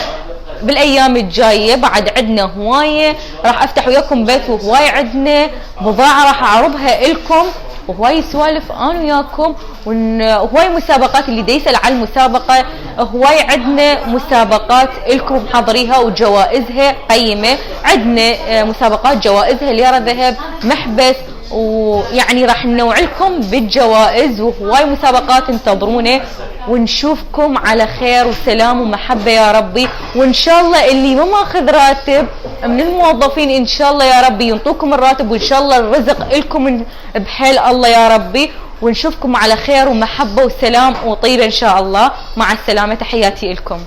بالايام الجايه بعد عندنا هوايه راح افتح وياكم بيت، وهواي عندنا بضاعه راح اعرضها لكم، وهواي سوالف انا وياكم، وهواي مسابقات. اللي دا يسال على المسابقه، هواي عندنا مسابقات لكم حاضريها وجوائزها قيمه. عندنا مسابقات جوائزها ليره ذهب محبس، ويعني راح ننوع لكم بالجوائز، وهواي مسابقات انتظرونا، ونشوفكم على خير وسلام ومحبه يا ربي. وان شاء الله اللي ما ماخذ راتب من الموظفين ان شاء الله يا ربي ينطوكم الراتب، وان شاء الله الرزق لكم بحيل الله يا ربي. ونشوفكم على خير ومحبه وسلام وطيبه ان شاء الله. مع السلامه، تحياتي لكم.